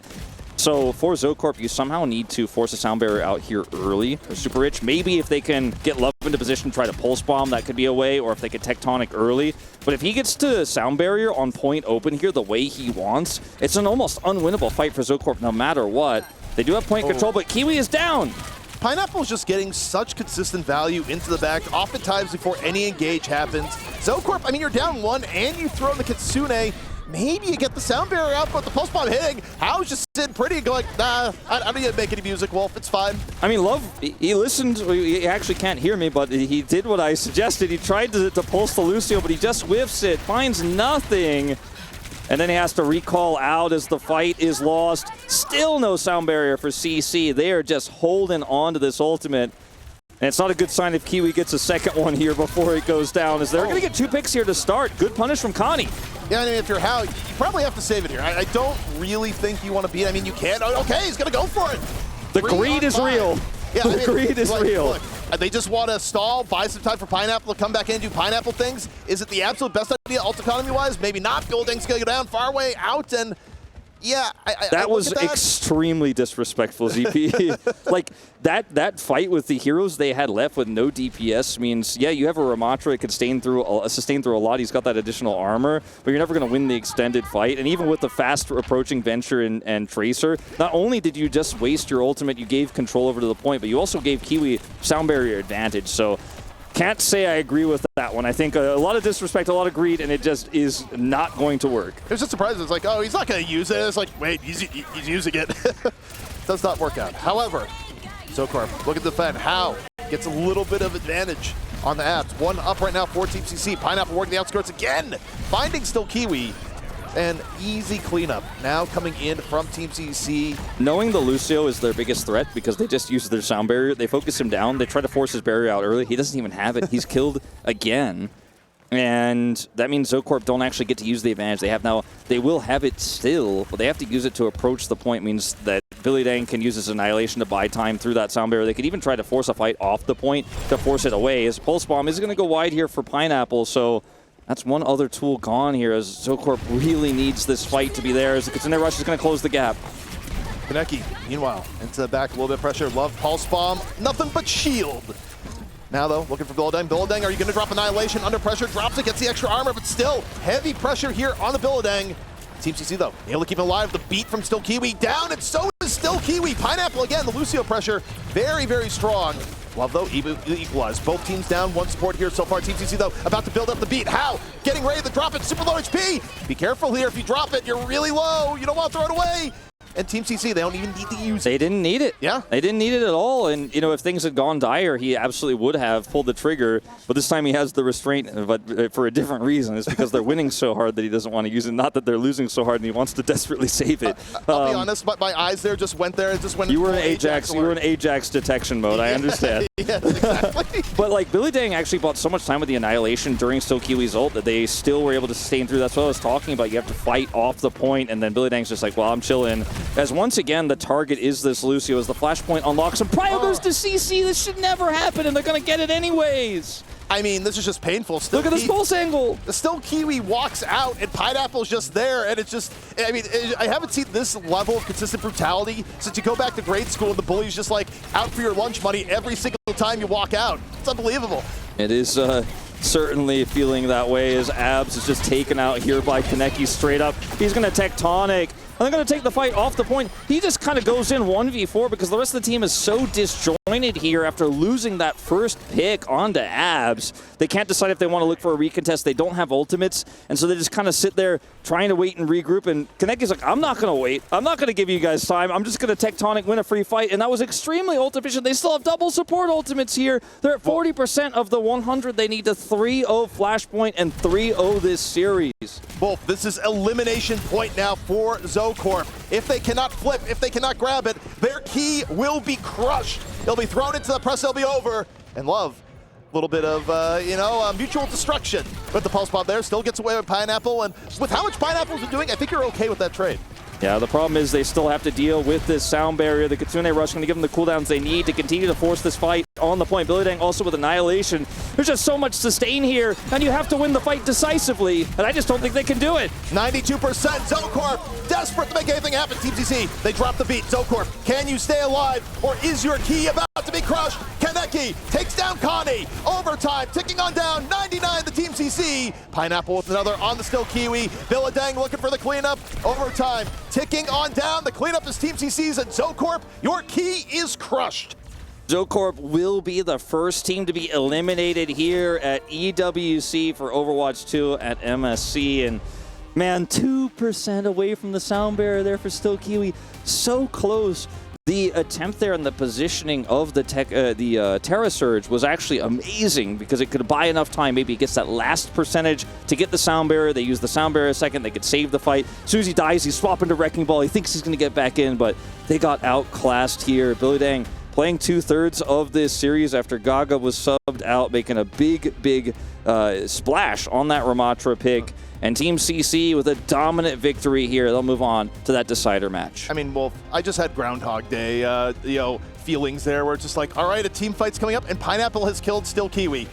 So for ZoKorp, you somehow need to force a sound barrier out here early or super rich. Maybe if they can get Love into position, try to pulse bomb, that could be a way, or if they could tectonic early. But if he gets to sound barrier on point open here the way he wants, it's an almost unwinnable fight for ZoKorp no matter what. They do have point control, but Kiwi is down. Pineapple's just getting such consistent value into the back, oftentimes before any engage happens. ZoKorp, I mean, you're down one and you throw in the Kitsune. Maybe you get the sound barrier out, but the pulse bomb hitting. How's just sitting pretty and going, nah, I don't need to make any music, Wolf. It's fine. I mean, Love, he listened. He actually can't hear me, but he did what I suggested. He tried to pulse the Lucio, but he just whiffs it, finds nothing. And then he has to recall out as the fight is lost. Still no sound barrier for CC. They are just holding on to this ultimate. And it's not a good sign if Kiwi gets a second one here before it goes down, as they're going to get 2 picks here to start. Good punish from Connie. Yeah, I mean, if you're Hao, you probably have to save it here. I don't really think you want to beat. I mean, you can. Okay, he's going to go for it. The greed is real. Yeah, the greed is real. Look, they just want to stall, buy some time for Pineapple to come back in and do Pineapple things. Is it the absolute best idea ult economy-wise? Maybe not. Building's going to go down far away out, and yeah, that was extremely disrespectful, ZP. Like, that fight with the heroes they had left with no DPS means, yeah, you have a Ramatra, it could sustain through a lot. He's got that additional armor, but you're never going to win the extended fight. And even with the fast approaching Venture and Tracer, not only did you just waste your ultimate, you gave control over to the point, but you also gave Kiwi sound barrier advantage. So can't say I agree with that one. I think a lot of disrespect, a lot of greed, and it just is not going to work. It was just surprising. It's like, oh, he's not going to use it. It's like, wait, he's using it. Does not work out. However, ZoKorp, look at the defend. Hao gets a little bit of advantage on the apps. 1 up right now for Team CC. Pineapple working the outskirts again. Finding still Kiwi. and easy cleanup. Now coming in from Team CC. Knowing the Lucio is their biggest threat because they just use their sound barrier, they focus him down, they try to force his barrier out early. He doesn't even have it. He's killed again. And that means ZoKorp don't actually get to use the advantage they have now. They will have it still, but they have to use it to approach the point. Means that Billy Dang can use his Annihilation to buy time through that sound barrier. They could even try to force a fight off the point to force it away. His Pulse Bomb is going to go wide here for Pineapple, so that's one other tool gone here as ZoKorp really needs this fight to be there as the Kitsune Rush is going to close the gap. Kaneki, meanwhile, into the back, a little bit of pressure. Love Pulse Bomb, nothing but shield. Now, though, looking for Billadang. Billadang, are you going to drop Annihilation? Under pressure, drops it, gets the extra armor, but still, heavy pressure here on the Billadang. Team CC, though, able to keep it alive. The beat from Still Kiwi down, and so is Still Kiwi. Pineapple, again, the Lucio pressure, very, very strong. Love, though, equalized. Both teams down, one support here so far. Team CC, though, about to build up the beat. How? Getting ready to drop it, super low HP. Be careful here. If you drop it, you're really low. You don't want to throw it away. And Team CC, they don't even need to use it. They didn't need it. Yeah. They didn't need it at all. And, you know, if things had gone dire, he absolutely would have pulled the trigger. But this time he has the restraint, but for a different reason. It's because they're winning so hard that he doesn't want to use it. Not that they're losing so hard and he wants to desperately save it. I'll be honest, but my eyes there just went there. It just went. You were in Ajax. You were in Ajax detection mode. I understand. Yes, exactly. But like Billy Dang actually bought so much time with the Annihilation during Still Kiwi's ult that they still were able to sustain through. That's what I was talking about. You have to fight off the point, and then Billy Dang's just like, well, I'm chilling. As once again, the target is this Lucio as the flashpoint unlocks and Prio goes to CC. This should never happen, and they're going to get it anyways. I mean, this is just painful. Still Look at this pulse angle. Still Kiwi walks out, and Pineapple's just there, and it's just, I mean, I haven't seen this level of consistent brutality since you go back to grade school and the bully's just like out for your lunch money every single time you walk out. It's unbelievable. It is certainly feeling that way as Abs is just taken out here by Kaneki straight up. He's going to Tectonic. And they're going to take the fight off the point. He just kind of goes in 1v4 because the rest of the team is so disjointed here after losing that first pick onto Abs. They can't decide if they want to look for a recontest. They don't have ultimates, and so they just kind of sit there trying to wait and regroup. And Kaneki's like, I'm not going to wait. I'm not going to give you guys time. I'm just going to Tectonic win a free fight, and that was extremely ult efficient. They still have double support ultimates here. They're at 40% of the 100. They need to 3-0 Flashpoint and 3-0 this series. Wolf, this is elimination point now for ZoKorp. If they cannot flip, if they cannot grab it, their key will be crushed. It'll be thrown into the press, it'll be over. And Love, a little bit of, mutual destruction. But the Pulse Bomb there still gets away with Pineapple. And with how much Pineapple's been doing, I think you're okay with that trade. Yeah, the problem is they still have to deal with this sound barrier. The Kitsune Rush going to give them the cooldowns they need to continue to force this fight on the point. Billy Dang also with Annihilation. There's just so much sustain here, and you have to win the fight decisively, and I just don't think they can do it. 92% ZoKorp, desperate to make anything happen. Team CC, they drop the beat. ZoKorp, can you stay alive, or is your key about to be crushed? Kaneki takes down Connie. Overtime, ticking on down, 99 the Team CC. Pineapple with another on the Still Kiwi. Billy Dang looking for the cleanup. Overtime, ticking on down. The cleanup is Team CC's, and ZoKorp, your key is crushed. ZoKorp will be the first team to be eliminated here at EWC for Overwatch 2 at MSC. And man, 2% away from the sound barrier there for Still Kiwi. So close. The attempt there and the positioning of the Terra Surge was actually amazing because it could buy enough time. Maybe it gets that last percentage to get the sound barrier. They use the sound barrier a second. They could save the fight. As soon as he dies, he's swapping to Wrecking Ball. He thinks he's going to get back in, but they got outclassed here. Billy Dang playing 2/3 of this series after Gaga was subbed out, making a big splash on that Ramatra pick. And Team CC with a dominant victory here. They'll move on to that decider match. I mean, Wolf, I just had Groundhog Day, feelings there where it's just like, all right, a team fight's coming up, and Pineapple has killed Still Kiwi.